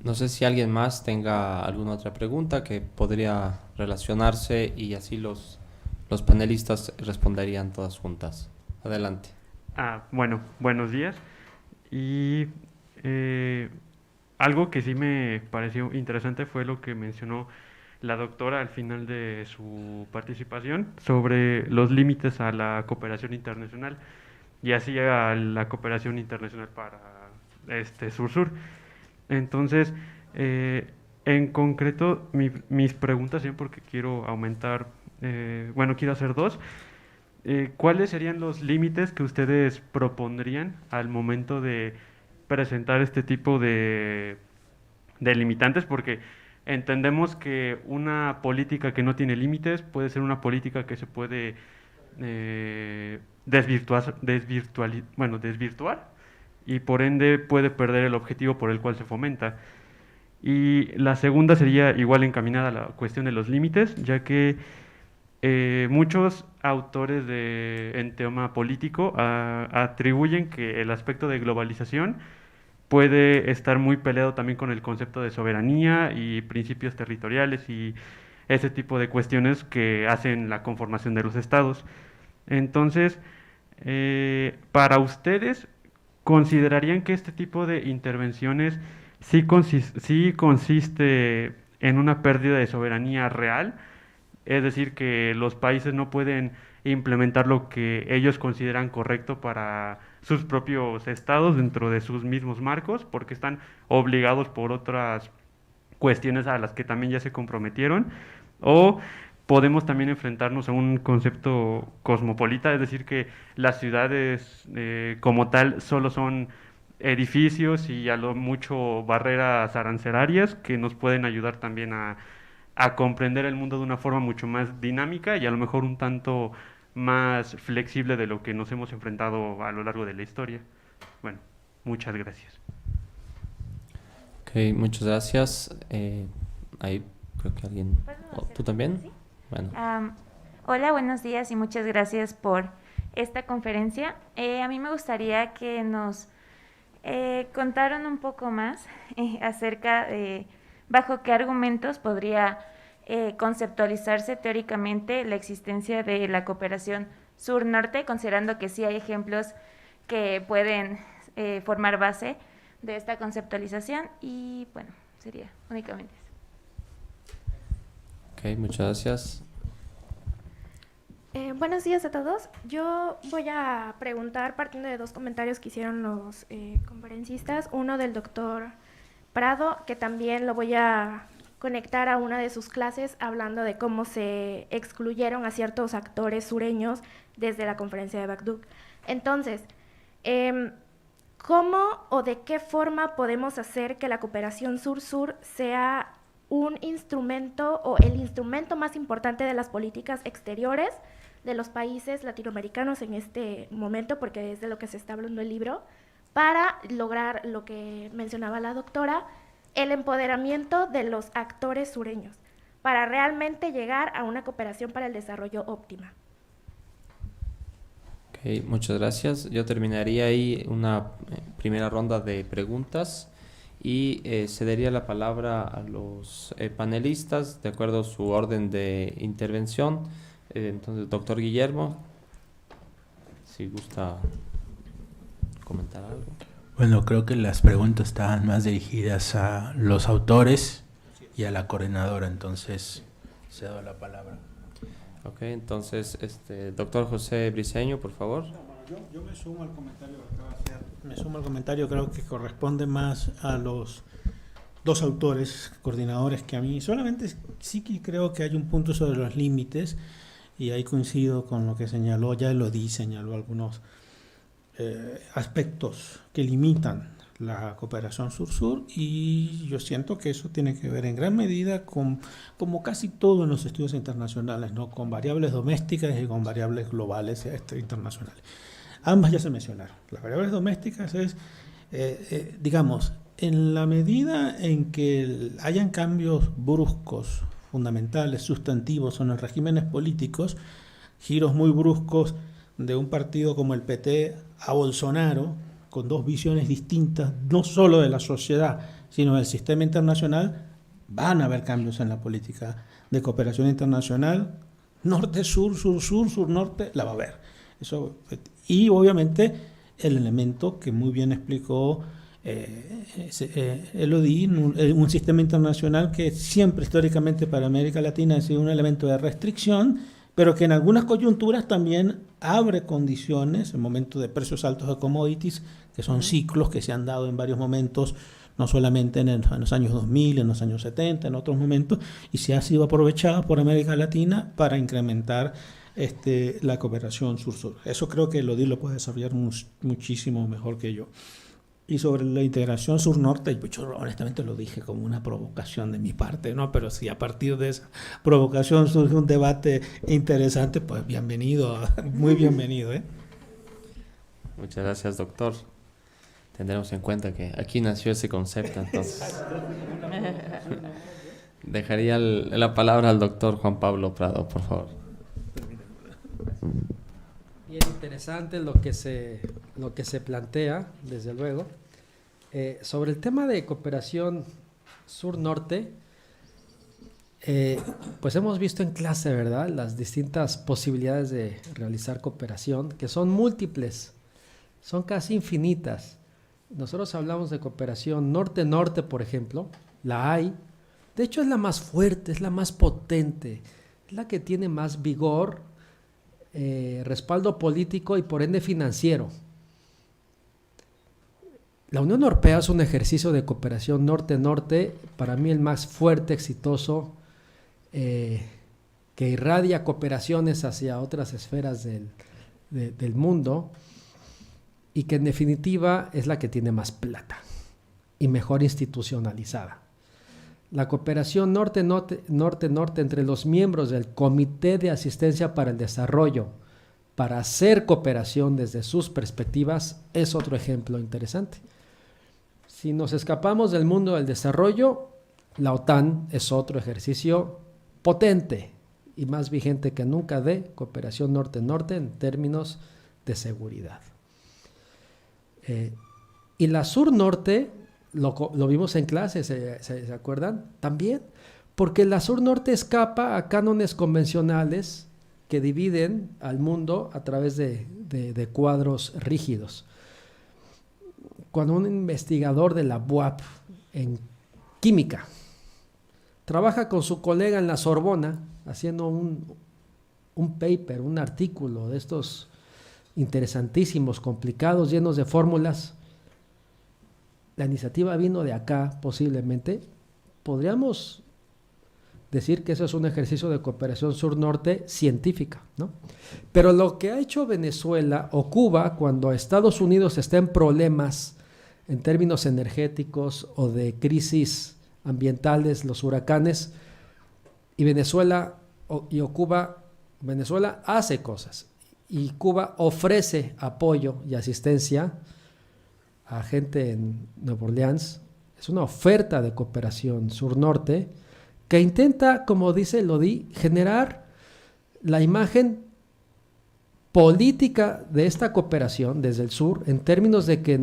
No sé si alguien más tenga alguna otra pregunta que podría relacionarse y así los panelistas responderían todas juntas. Adelante. Bueno, buenos días. Y algo que sí me pareció interesante fue lo que mencionó la doctora al final de su participación sobre los límites a la cooperación internacional y así a la cooperación internacional para sur-sur. Entonces, en concreto, mis preguntas son porque quiero aumentar, quiero hacer dos. ¿Cuáles serían los límites que ustedes propondrían al momento de presentar este tipo de limitantes? Porque entendemos que una política que no tiene límites puede ser una política que se puede desvirtuar y por ende puede perder el objetivo por el cual se fomenta. Y la segunda sería igual encaminada a la cuestión de los límites, ya que muchos autores en tema político atribuyen que el aspecto de globalización puede estar muy peleado también con el concepto de soberanía y principios territoriales y ese tipo de cuestiones que hacen la conformación de los estados. Entonces, para ustedes, ¿considerarían que este tipo de intervenciones sí consiste en una pérdida de soberanía real? Es decir, que los países no pueden implementar lo que ellos consideran correcto para sus propios estados dentro de sus mismos marcos, porque están obligados por otras cuestiones a las que también ya se comprometieron, o podemos también enfrentarnos a un concepto cosmopolita, es decir, que las ciudades como tal solo son edificios y a lo mucho barreras arancelarias que nos pueden ayudar también a comprender el mundo de una forma mucho más dinámica y a lo mejor un tanto más flexible de lo que nos hemos enfrentado a lo largo de la historia. Bueno, muchas gracias. Ok, muchas gracias. Ahí creo que alguien... ¿Tú también? ¿Sí? Bueno. Hola, buenos días y muchas gracias por esta conferencia. A mí me gustaría que nos contaran un poco más acerca de bajo qué argumentos podría conceptualizarse teóricamente la existencia de la cooperación sur-norte, considerando que sí hay ejemplos que pueden formar base de esta conceptualización y bueno, sería únicamente eso. Ok, muchas gracias. Buenos días a todos. Yo voy a preguntar partiendo de dos comentarios que hicieron los conferencistas. Uno del doctor Prado, que también lo voy a conectar a una de sus clases hablando de cómo se excluyeron a ciertos actores sureños desde la conferencia de Bagdad. Entonces, ¿cómo o de qué forma podemos hacer que la cooperación sur-sur sea un instrumento o el instrumento más importante de las políticas exteriores de los países latinoamericanos en este momento, porque es de lo que se está hablando el libro, para lograr lo que mencionaba la doctora, el empoderamiento de los actores sureños, para realmente llegar a una cooperación para el desarrollo óptima? Ok, muchas gracias. Yo terminaría ahí una primera ronda de preguntas y cedería la palabra a los panelistas de acuerdo a su orden de intervención. Entonces, doctor Guillermo, si gusta comentar algo. Bueno, creo que las preguntas estaban más dirigidas a los autores y a la coordinadora, entonces cedo la palabra. Ok, entonces, doctor José Briceño, por favor. Yo me sumo al comentario que acaba de hacer. Me sumo al comentario, creo que corresponde más a los dos autores, coordinadores, que a mí. Solamente sí que creo que hay un punto sobre los límites, y ahí coincido con lo que señaló, ya Elodie señaló algunos aspectos que limitan la cooperación sur-sur, y yo siento que eso tiene que ver en gran medida con, como casi todo en los estudios internacionales, ¿no?, con variables domésticas y con variables globales internacionales. Ambas ya se mencionaron. Las variables domésticas es, digamos, en la medida en que hayan cambios bruscos, fundamentales, sustantivos en los regímenes políticos, giros muy bruscos de un partido como el PT a Bolsonaro, con dos visiones distintas, no solo de la sociedad, sino del sistema internacional, van a haber cambios en la política de cooperación internacional, norte-sur, sur-sur, sur-norte, la va a haber. Eso, y obviamente el elemento que muy bien explicó Elodie, un sistema internacional que siempre históricamente para América Latina ha sido un elemento de restricción, pero que en algunas coyunturas también abre condiciones, en momentos de precios altos de commodities, que son ciclos que se han dado en varios momentos, no solamente en los años 2000, en los años 70, en otros momentos, y se ha sido aprovechada por América Latina para incrementar la cooperación sur-sur. Eso creo que Elodie lo puede desarrollar muchísimo mejor que yo. Y sobre la integración sur-norte, yo honestamente lo dije como una provocación de mi parte, ¿no? Pero si a partir de esa provocación surge un debate interesante, pues bienvenido, muy bienvenido, ¿eh? Muchas gracias, doctor. Tendremos en cuenta que aquí nació ese concepto, entonces. Dejaría la palabra al doctor Juan Pablo Prado, por favor. Bien interesante lo que se plantea, desde luego. Sobre el tema de cooperación sur-norte, pues hemos visto en clase, ¿verdad?, las distintas posibilidades de realizar cooperación, que son múltiples, son casi infinitas. Nosotros hablamos de cooperación norte-norte, por ejemplo, la hay. De hecho, es la más fuerte, es la más potente, es la que tiene más vigor, respaldo político y por ende financiero. La Unión Europea es un ejercicio de cooperación norte-norte, para mí el más fuerte, exitoso, que irradia cooperaciones hacia otras esferas del mundo y que en definitiva es la que tiene más plata y mejor institucionalizada. La cooperación norte-norte entre los miembros del Comité de Asistencia para el Desarrollo para hacer cooperación desde sus perspectivas es otro ejemplo interesante. Si nos escapamos del mundo del desarrollo, la OTAN es otro ejercicio potente y más vigente que nunca de cooperación norte-norte en términos de seguridad. Y la sur-norte, lo vimos en clase, ¿se acuerdan? También, porque la sur-norte escapa a cánones convencionales que dividen al mundo a través de cuadros rígidos. Cuando un investigador de la UAP en química trabaja con su colega en la Sorbona haciendo un paper, un artículo de estos interesantísimos, complicados, llenos de fórmulas, la iniciativa vino de acá posiblemente, podríamos decir que eso es un ejercicio de cooperación sur-norte científica, ¿no? Pero lo que ha hecho Venezuela o Cuba cuando Estados Unidos está en problemas en términos energéticos o de crisis ambientales, los huracanes, y Venezuela hace cosas y Cuba ofrece apoyo y asistencia a gente en Nueva Orleans. Es una oferta de cooperación sur-norte que intenta, como dice Lodi, generar la imagen política de esta cooperación desde el sur en términos de que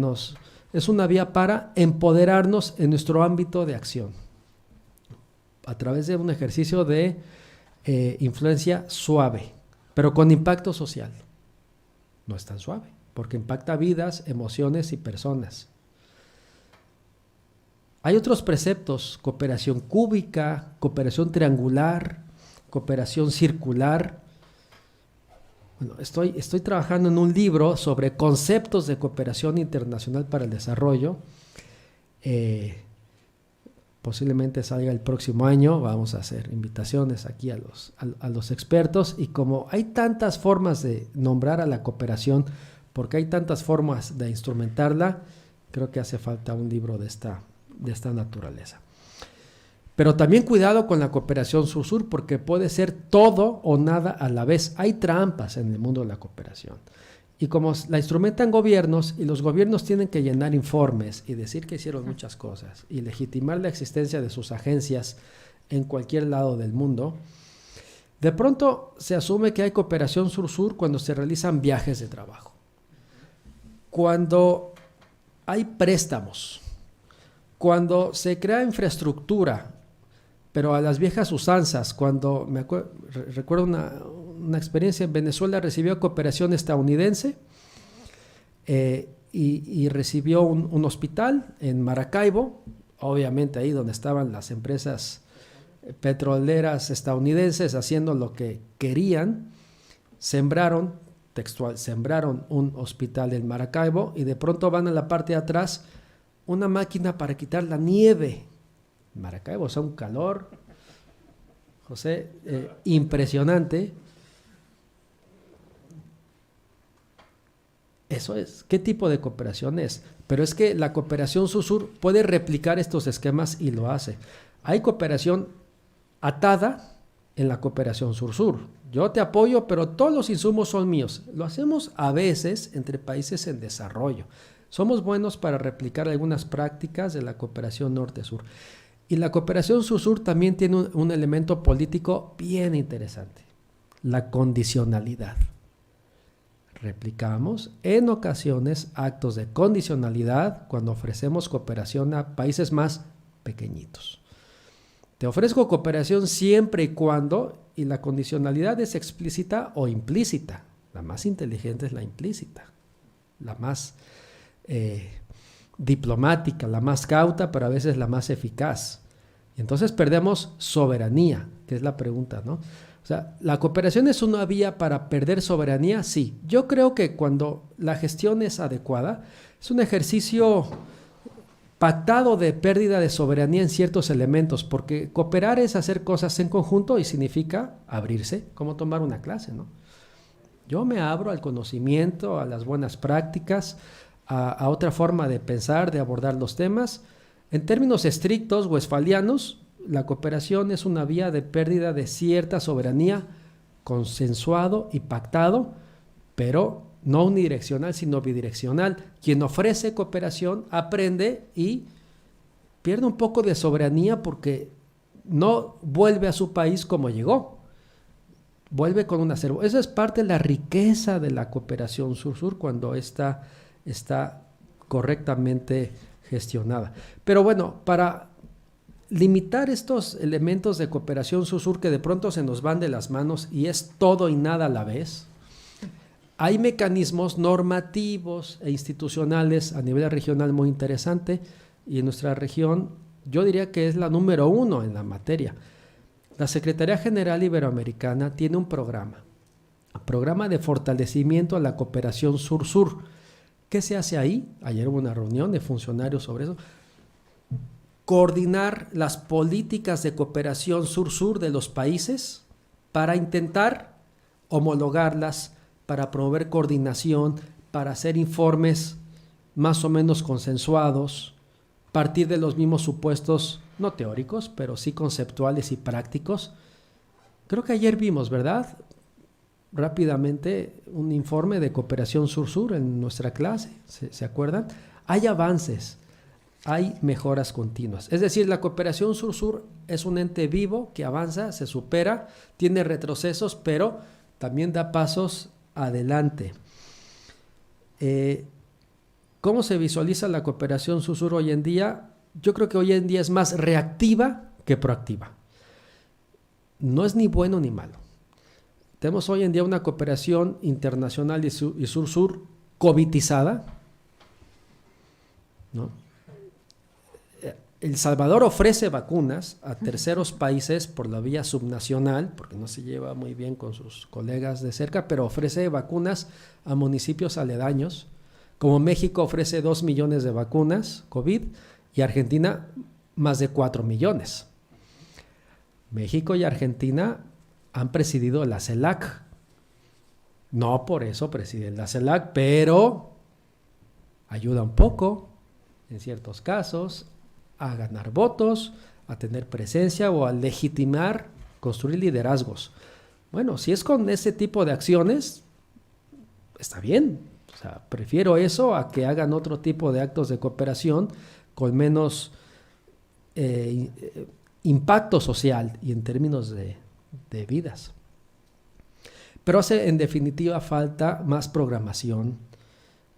es una vía para empoderarnos en nuestro ámbito de acción a través de un ejercicio de influencia suave, pero con impacto social. No es tan suave, porque impacta vidas, emociones y personas. Hay otros preceptos: cooperación cúbica, cooperación triangular, cooperación circular. Bueno, estoy trabajando en un libro sobre conceptos de cooperación internacional para el desarrollo. Posiblemente salga el próximo año. Vamos a hacer invitaciones aquí a los expertos. Y como hay tantas formas de nombrar a la cooperación, porque hay tantas formas de instrumentarla, creo que hace falta un libro de esta naturaleza. Pero también cuidado con la cooperación sur-sur, porque puede ser todo o nada a la vez. Hay trampas en el mundo de la cooperación. Y como la instrumentan gobiernos, y los gobiernos tienen que llenar informes y decir que hicieron muchas cosas y legitimar la existencia de sus agencias en cualquier lado del mundo, de pronto se asume que hay cooperación sur-sur cuando se realizan viajes de trabajo, cuando hay préstamos, cuando se crea infraestructura, pero a las viejas usanzas. Cuando recuerdo una experiencia en Venezuela, recibió cooperación estadounidense y recibió un hospital en Maracaibo, obviamente ahí donde estaban las empresas petroleras estadounidenses haciendo lo que querían. Sembraron un hospital en Maracaibo y de pronto van a la parte de atrás una máquina para quitar la nieve. Maracaibo, o sea, un calor, José, impresionante. Eso es. ¿Qué tipo de cooperación es? Pero es que la cooperación sur-sur puede replicar estos esquemas y lo hace. Hay cooperación atada en la cooperación sur-sur. Yo te apoyo, pero todos los insumos son míos. Lo hacemos a veces entre países en desarrollo. Somos buenos para replicar algunas prácticas de la cooperación norte-sur. Y la cooperación sur-sur también tiene un elemento político bien interesante: la condicionalidad. replicamos en ocasiones actos de condicionalidad cuando ofrecemos cooperación a países más pequeñitos. Te ofrezco cooperación siempre y cuando, y la condicionalidad es explícita o implícita. La más inteligente es la implícita, la más diplomática, la más cauta, pero a veces la más eficaz. Y entonces perdemos soberanía, que es la pregunta, ¿no? O sea, ¿la cooperación es una vía para perder soberanía? Sí. Yo creo que cuando la gestión es adecuada, es un ejercicio pactado de pérdida de soberanía en ciertos elementos, porque cooperar es hacer cosas en conjunto y significa abrirse, como tomar una clase, ¿no? Yo me abro al conocimiento, a las buenas prácticas, a otra forma de pensar, de abordar los temas. En términos estrictos westfalianos, la cooperación es una vía de pérdida de cierta soberanía, consensuado y pactado, pero no unidireccional, sino bidireccional. Quien ofrece cooperación aprende y pierde un poco de soberanía porque no vuelve a su país como llegó, vuelve con un acervo. Esa es parte de la riqueza de la cooperación sur-sur cuando está correctamente gestionada. Pero bueno, para limitar estos elementos de cooperación sur-sur que de pronto se nos van de las manos y es todo y nada a la vez, hay mecanismos normativos e institucionales a nivel regional muy interesante y en nuestra región yo diría que es la número 1 en la materia. La Secretaría General Iberoamericana tiene un programa de fortalecimiento a la cooperación sur-sur. ¿Qué se hace ahí? Ayer hubo una reunión de funcionarios sobre eso. Coordinar las políticas de cooperación sur-sur de los países para intentar homologarlas, para promover coordinación, para hacer informes más o menos consensuados, partir de los mismos supuestos, no teóricos, pero sí conceptuales y prácticos. Creo que ayer vimos, ¿verdad? Rápidamente un informe de cooperación sur-sur en nuestra clase, ¿se acuerdan? Hay avances, hay mejoras continuas. Es decir, la cooperación sur-sur es un ente vivo que avanza, se supera, tiene retrocesos, pero también da pasos adelante. ¿Cómo se visualiza la cooperación sur-sur hoy en día? Yo creo que hoy en día es más reactiva que proactiva. No es ni bueno ni malo. Tenemos hoy en día una cooperación internacional y sur-sur covidizada, ¿no? El Salvador ofrece vacunas a terceros países por la vía subnacional, porque no se lleva muy bien con sus colegas de cerca, pero ofrece vacunas a municipios aledaños, como México ofrece 2 millones de vacunas COVID y Argentina más de 4 millones. México y Argentina han presidido la CELAC. No por eso presiden la CELAC, pero ayuda un poco en ciertos casos a ganar votos, a tener presencia o a legitimar, construir liderazgos. Bueno, si es con ese tipo de acciones, está bien. O sea, prefiero eso a que hagan otro tipo de actos de cooperación con menos impacto social y en términos de vidas. Pero hace en definitiva falta más programación,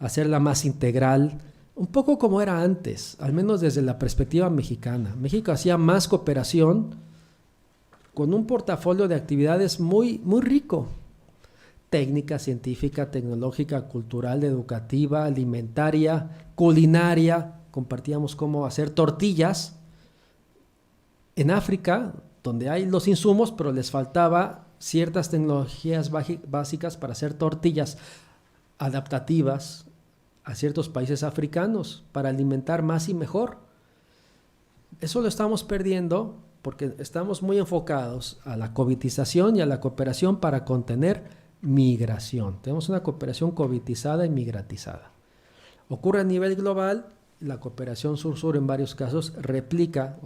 hacerla más integral, un poco como era antes, al menos desde la perspectiva mexicana. México hacía más cooperación con un portafolio de actividades muy, muy rico. Técnica, científica, tecnológica, cultural, educativa, alimentaria, culinaria. Compartíamos cómo hacer tortillas. En África, donde hay los insumos, pero les faltaba ciertas tecnologías básicas para hacer tortillas adaptativas a ciertos países africanos para alimentar más y mejor. Eso lo estamos perdiendo porque estamos muy enfocados a la covidización y a la cooperación para contener migración. Tenemos una cooperación covidizada y migratizada. Ocurre a nivel global, la cooperación sur-sur en varios casos replica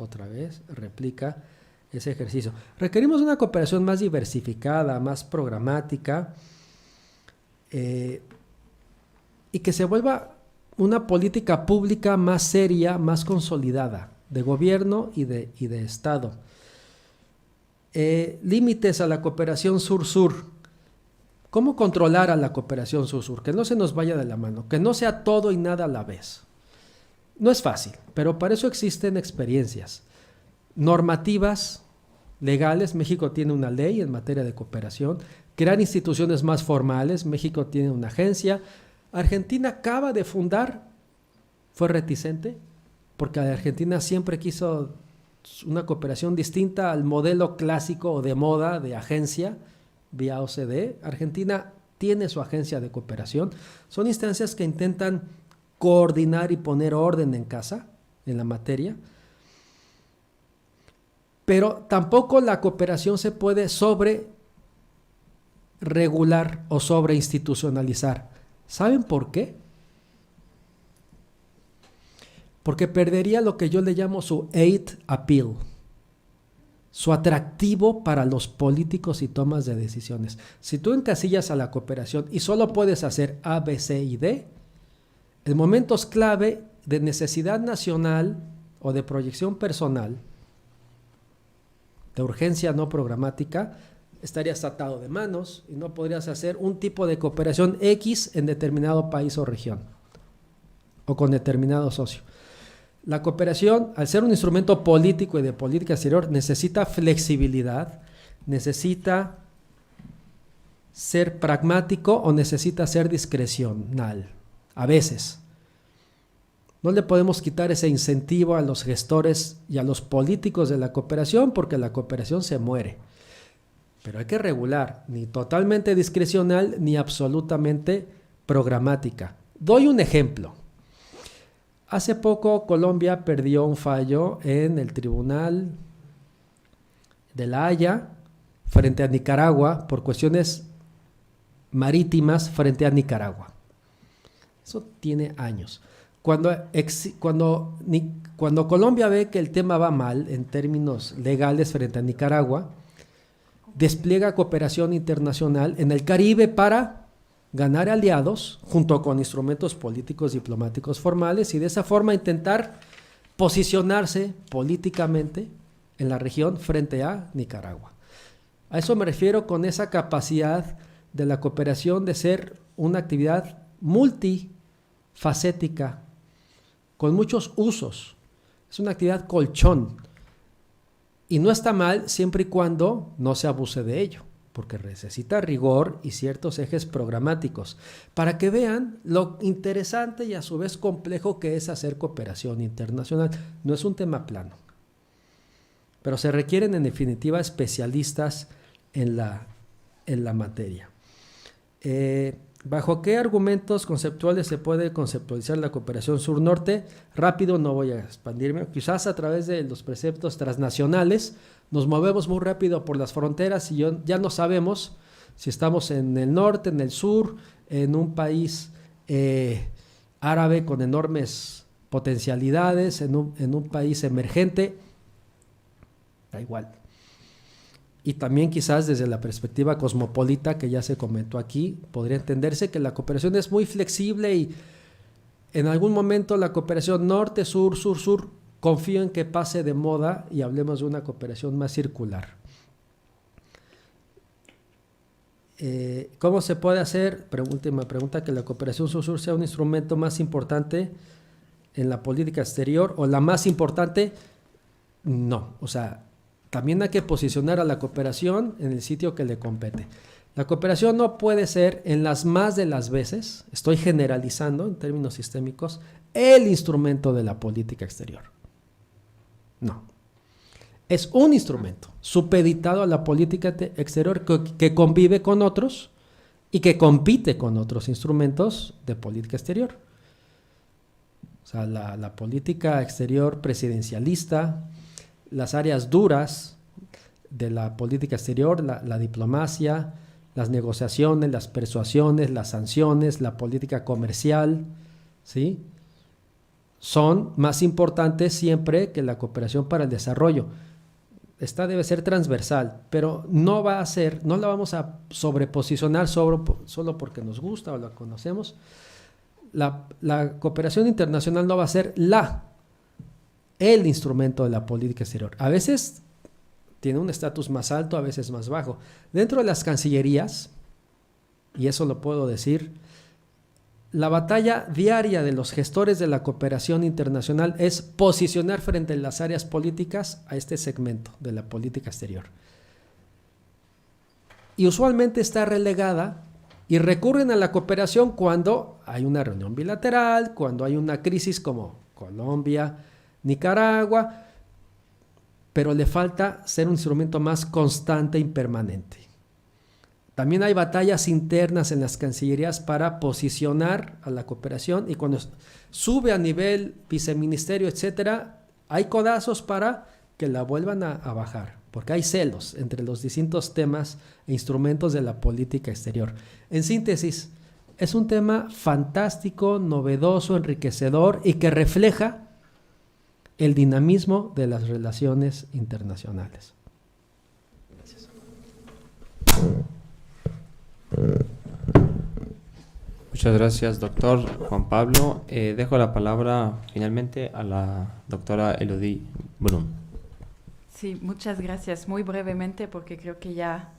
ese ejercicio. Requerimos una cooperación más diversificada, más programática, y que se vuelva una política pública más seria, más consolidada, de gobierno y de Estado. Límites a la cooperación sur-sur. ¿Cómo controlar a la cooperación sur-sur? Que no se nos vaya de la mano, que no sea todo y nada a la vez. No es fácil, pero para eso existen experiencias. Normativas legales, México tiene una ley en materia de cooperación. Crear instituciones más formales, México tiene una agencia. Argentina acaba de fundar, fue reticente, porque Argentina siempre quiso una cooperación distinta al modelo clásico o de moda de agencia vía OCDE. Argentina tiene su agencia de cooperación. Son instancias que intentan coordinar y poner orden en casa, en la materia. Pero tampoco la cooperación se puede sobre regular o sobre institucionalizar. ¿Saben por qué? Porque perdería lo que yo le llamo su aid appeal, su atractivo para los políticos y tomas de decisiones. Si tú encasillas a la cooperación y solo puedes hacer A, B, C y D, en momentos clave de necesidad nacional o de proyección personal, de urgencia no programática, estarías atado de manos y no podrías hacer un tipo de cooperación X en determinado país o región o con determinado socio. La cooperación, al ser un instrumento político y de política exterior, necesita flexibilidad, necesita ser pragmático o necesita ser discrecional. A veces. No le podemos quitar ese incentivo a los gestores y a los políticos de la cooperación porque la cooperación se muere. Pero hay que regular, ni totalmente discrecional ni absolutamente programática. Doy un ejemplo. Hace poco Colombia perdió un fallo en el Tribunal de La Haya frente a Nicaragua por cuestiones marítimas frente a Nicaragua. Eso tiene años. Cuando Colombia ve que el tema va mal en términos legales frente a Nicaragua, despliega cooperación internacional en el Caribe para ganar aliados junto con instrumentos políticos diplomáticos formales y de esa forma intentar posicionarse políticamente en la región frente a Nicaragua. A eso me refiero con esa capacidad de la cooperación de ser una actividad multifacética, con muchos usos. Es una actividad colchón y no está mal siempre y cuando no se abuse de ello, porque necesita rigor y ciertos ejes programáticos para que vean lo interesante y a su vez complejo que es hacer cooperación internacional. No es un tema plano, pero se requieren en definitiva especialistas en la materia. ¿Bajo qué argumentos conceptuales se puede conceptualizar la cooperación sur-norte? Rápido, no voy a expandirme. Quizás a través de los preceptos transnacionales nos movemos muy rápido por las fronteras y ya no sabemos si estamos en el norte, en el sur, en un país árabe con enormes potencialidades, en un país emergente. Da igual. Y también quizás desde la perspectiva cosmopolita que ya se comentó aquí, podría entenderse que la cooperación es muy flexible y en algún momento la cooperación norte-sur, sur-sur, confío en que pase de moda y hablemos de una cooperación más circular. ¿Cómo se puede hacer? Última pregunta, que la cooperación sur-sur sea un instrumento más importante en la política exterior o la más importante. No, o sea, también hay que posicionar a la cooperación en el sitio que le compete. La cooperación no puede ser en las más de las veces, estoy generalizando en términos sistémicos, el instrumento de la política exterior. No. Es un instrumento supeditado a la política exterior que convive con otros y que compite con otros instrumentos de política exterior. O sea, la política exterior presidencialista, las áreas duras de la política exterior, la diplomacia, las negociaciones, las persuasiones, las sanciones, la política comercial, ¿sí?, son más importantes siempre que la cooperación para el desarrollo. Esta debe ser transversal, pero no la vamos a sobreposicionar solo porque nos gusta o la conocemos. La cooperación internacional no va a ser el instrumento de la política exterior. A veces tiene un estatus más alto, a veces más bajo. Dentro de las cancillerías, y eso lo puedo decir, la batalla diaria de los gestores de la cooperación internacional es posicionar frente a las áreas políticas a este segmento de la política exterior. Y usualmente está relegada y recurren a la cooperación cuando hay una reunión bilateral, cuando hay una crisis como Colombia, Nicaragua, pero le falta ser un instrumento más constante y permanente. También hay batallas internas en las cancillerías para posicionar a la cooperación, y cuando sube a nivel viceministerio, etcétera, hay codazos para que la vuelvan a bajar, porque hay celos entre los distintos temas e instrumentos de la política exterior. En síntesis, es un tema fantástico, novedoso, enriquecedor y que refleja el dinamismo de las relaciones internacionales. Gracias. Muchas gracias, doctor Juan Pablo. Dejo la palabra finalmente a la doctora Elodie Brun. Sí, muchas gracias. Muy brevemente, porque creo que ya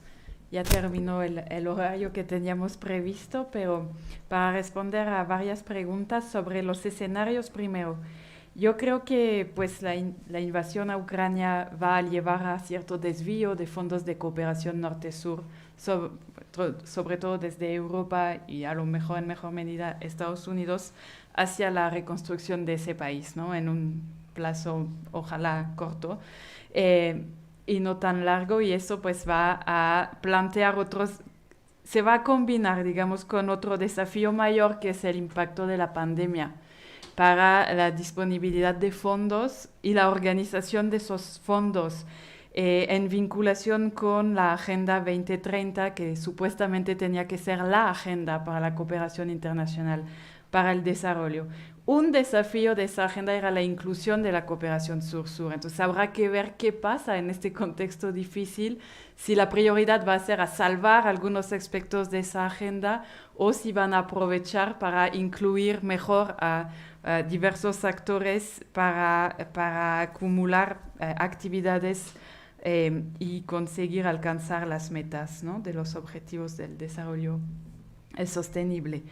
terminó el horario que teníamos previsto, pero para responder a varias preguntas sobre los escenarios primero. Yo creo que pues, la invasión a Ucrania va a llevar a cierto desvío de fondos de cooperación norte-sur, sobre todo desde Europa y a lo mejor en mejor medida Estados Unidos, hacia la reconstrucción de ese país, ¿no? En un plazo ojalá corto y no tan largo, y eso pues va a plantear se va a combinar, digamos, con otro desafío mayor, que es el impacto de la pandemia para la disponibilidad de fondos y la organización de esos fondos en vinculación con la Agenda 2030, que supuestamente tenía que ser la agenda para la cooperación internacional para el desarrollo. Un desafío de esa agenda era la inclusión de la cooperación sur-sur. Entonces habrá que ver qué pasa en este contexto difícil, si la prioridad va a ser a salvar algunos aspectos de esa agenda o si van a aprovechar para incluir mejor a diversos actores para acumular actividades y conseguir alcanzar las metas, ¿no?, de los objetivos del desarrollo sostenible.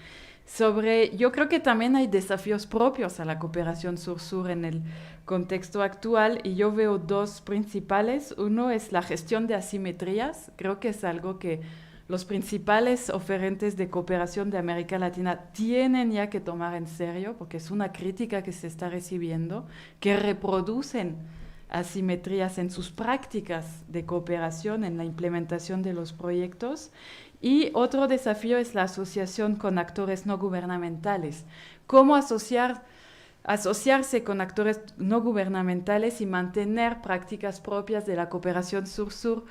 Yo creo que también hay desafíos propios a la cooperación sur-sur en el contexto actual, y yo veo dos principales. Uno es la gestión de asimetrías. Creo que es algo que los principales oferentes de cooperación de América Latina tienen ya que tomar en serio, porque es una crítica que se está recibiendo, que reproducen asimetrías en sus prácticas de cooperación, en la implementación de los proyectos. Y otro desafío es la asociación con actores no gubernamentales. ¿Cómo asociarse con actores no gubernamentales y mantener prácticas propias de la cooperación sur-sur?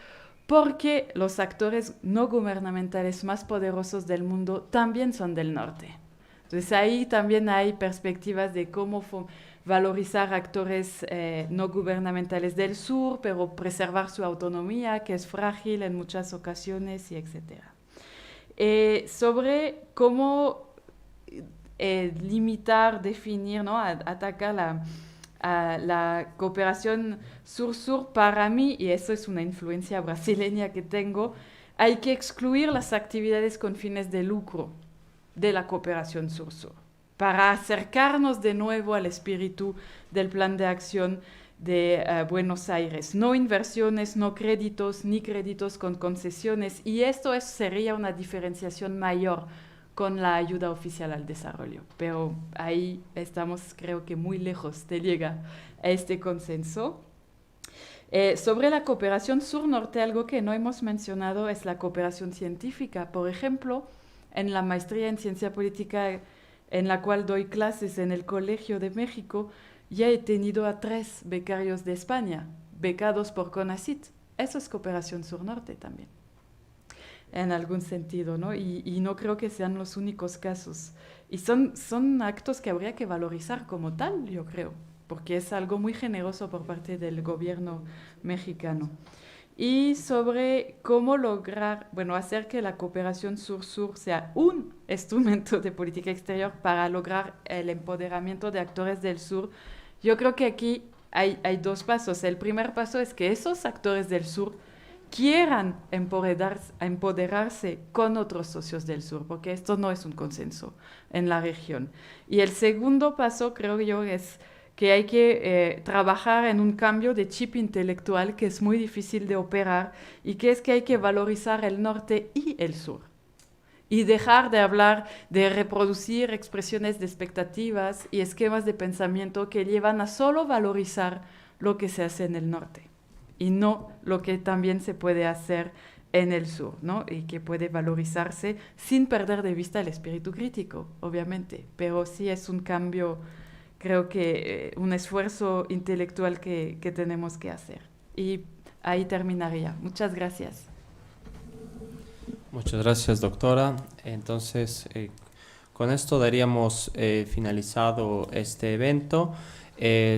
Porque los actores no gubernamentales más poderosos del mundo también son del norte. Entonces ahí también hay perspectivas de cómo valorizar actores no gubernamentales del sur, pero preservar su autonomía, que es frágil en muchas ocasiones, y etcétera. Sobre cómo limitar, definir, ¿no?, atacar la cooperación sur-sur, para mí, y eso es una influencia brasileña que tengo, hay que excluir las actividades con fines de lucro de la cooperación sur-sur, para acercarnos de nuevo al espíritu del Plan de Acción de Buenos Aires. No inversiones, no créditos, ni créditos con concesiones, y esto sería una diferenciación mayor con la ayuda oficial al desarrollo. Pero ahí estamos, creo que muy lejos de llegar a este consenso. Sobre la cooperación sur-norte, algo que no hemos mencionado es la cooperación científica. Por ejemplo, en la maestría en ciencia política en la cual doy clases en el Colegio de México, ya he tenido a 3 becarios de España, becados por CONACYT. Eso es cooperación sur-norte también, en algún sentido, ¿no? Y no creo que sean los únicos casos. Y son actos que habría que valorizar como tal, yo creo, porque es algo muy generoso por parte del gobierno mexicano. Y sobre cómo lograr, hacer que la cooperación sur-sur sea un instrumento de política exterior para lograr el empoderamiento de actores del sur. Yo creo que aquí hay 2 pasos. El primer paso es que esos actores del sur quieran empoderarse con otros socios del sur, porque esto no es un consenso en la región. Y el segundo paso, creo yo, es que hay que trabajar en un cambio de chip intelectual que es muy difícil de operar y que es que hay que valorizar el norte y el sur. Y dejar de hablar de reproducir expresiones de expectativas y esquemas de pensamiento que llevan a solo valorizar lo que se hace en el norte y no lo que también se puede hacer en el sur, ¿no? Y que puede valorizarse sin perder de vista el espíritu crítico, obviamente, pero sí es un cambio, creo que un esfuerzo intelectual que tenemos que hacer. Y ahí terminaría. Muchas gracias. Muchas gracias, doctora. Entonces, con esto daríamos finalizado este evento.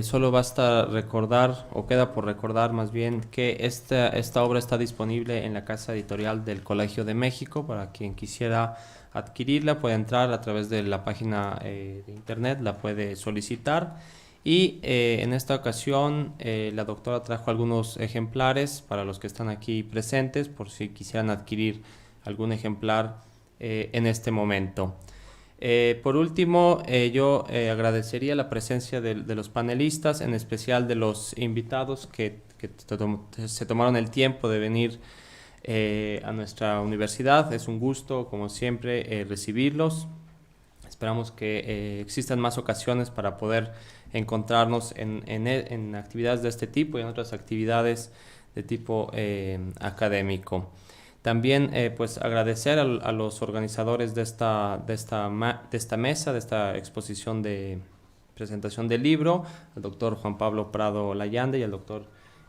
Solo basta recordar, o queda por recordar más bien, que esta obra está disponible en la casa editorial del Colegio de México. Para quien quisiera adquirirla, puede entrar a través de la página de internet, la puede solicitar. Y en esta ocasión la doctora trajo algunos ejemplares para los que están aquí presentes, por si quisieran adquirir algún ejemplar en este momento. Por último, yo agradecería la presencia de los panelistas, en especial de los invitados que se tomaron el tiempo de venir a nuestra universidad. Es un gusto, como siempre, recibirlos. Esperamos que existan más ocasiones para poder encontrarnos en actividades de este tipo y en otras actividades de tipo académico. También pues agradecer a los organizadores de esta mesa, de esta exposición de presentación del libro, al doctor Juan Pablo Prado Layande y al doctor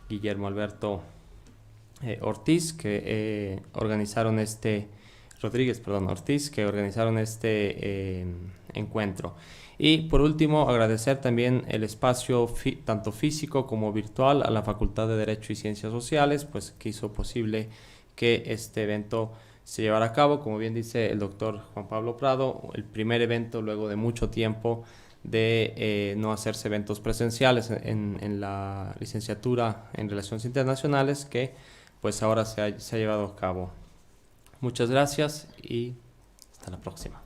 Guillermo Alberto Ortiz, que organizaron este encuentro. Y por último, agradecer también el espacio tanto físico como virtual a la Facultad de Derecho y Ciencias Sociales, pues que hizo posible que este evento se llevara a cabo. Como bien dice el doctor Juan Pablo Prado, el primer evento luego de mucho tiempo de no hacerse eventos presenciales en la licenciatura en Relaciones Internacionales, que pues ahora se ha llevado a cabo. Muchas gracias y hasta la próxima.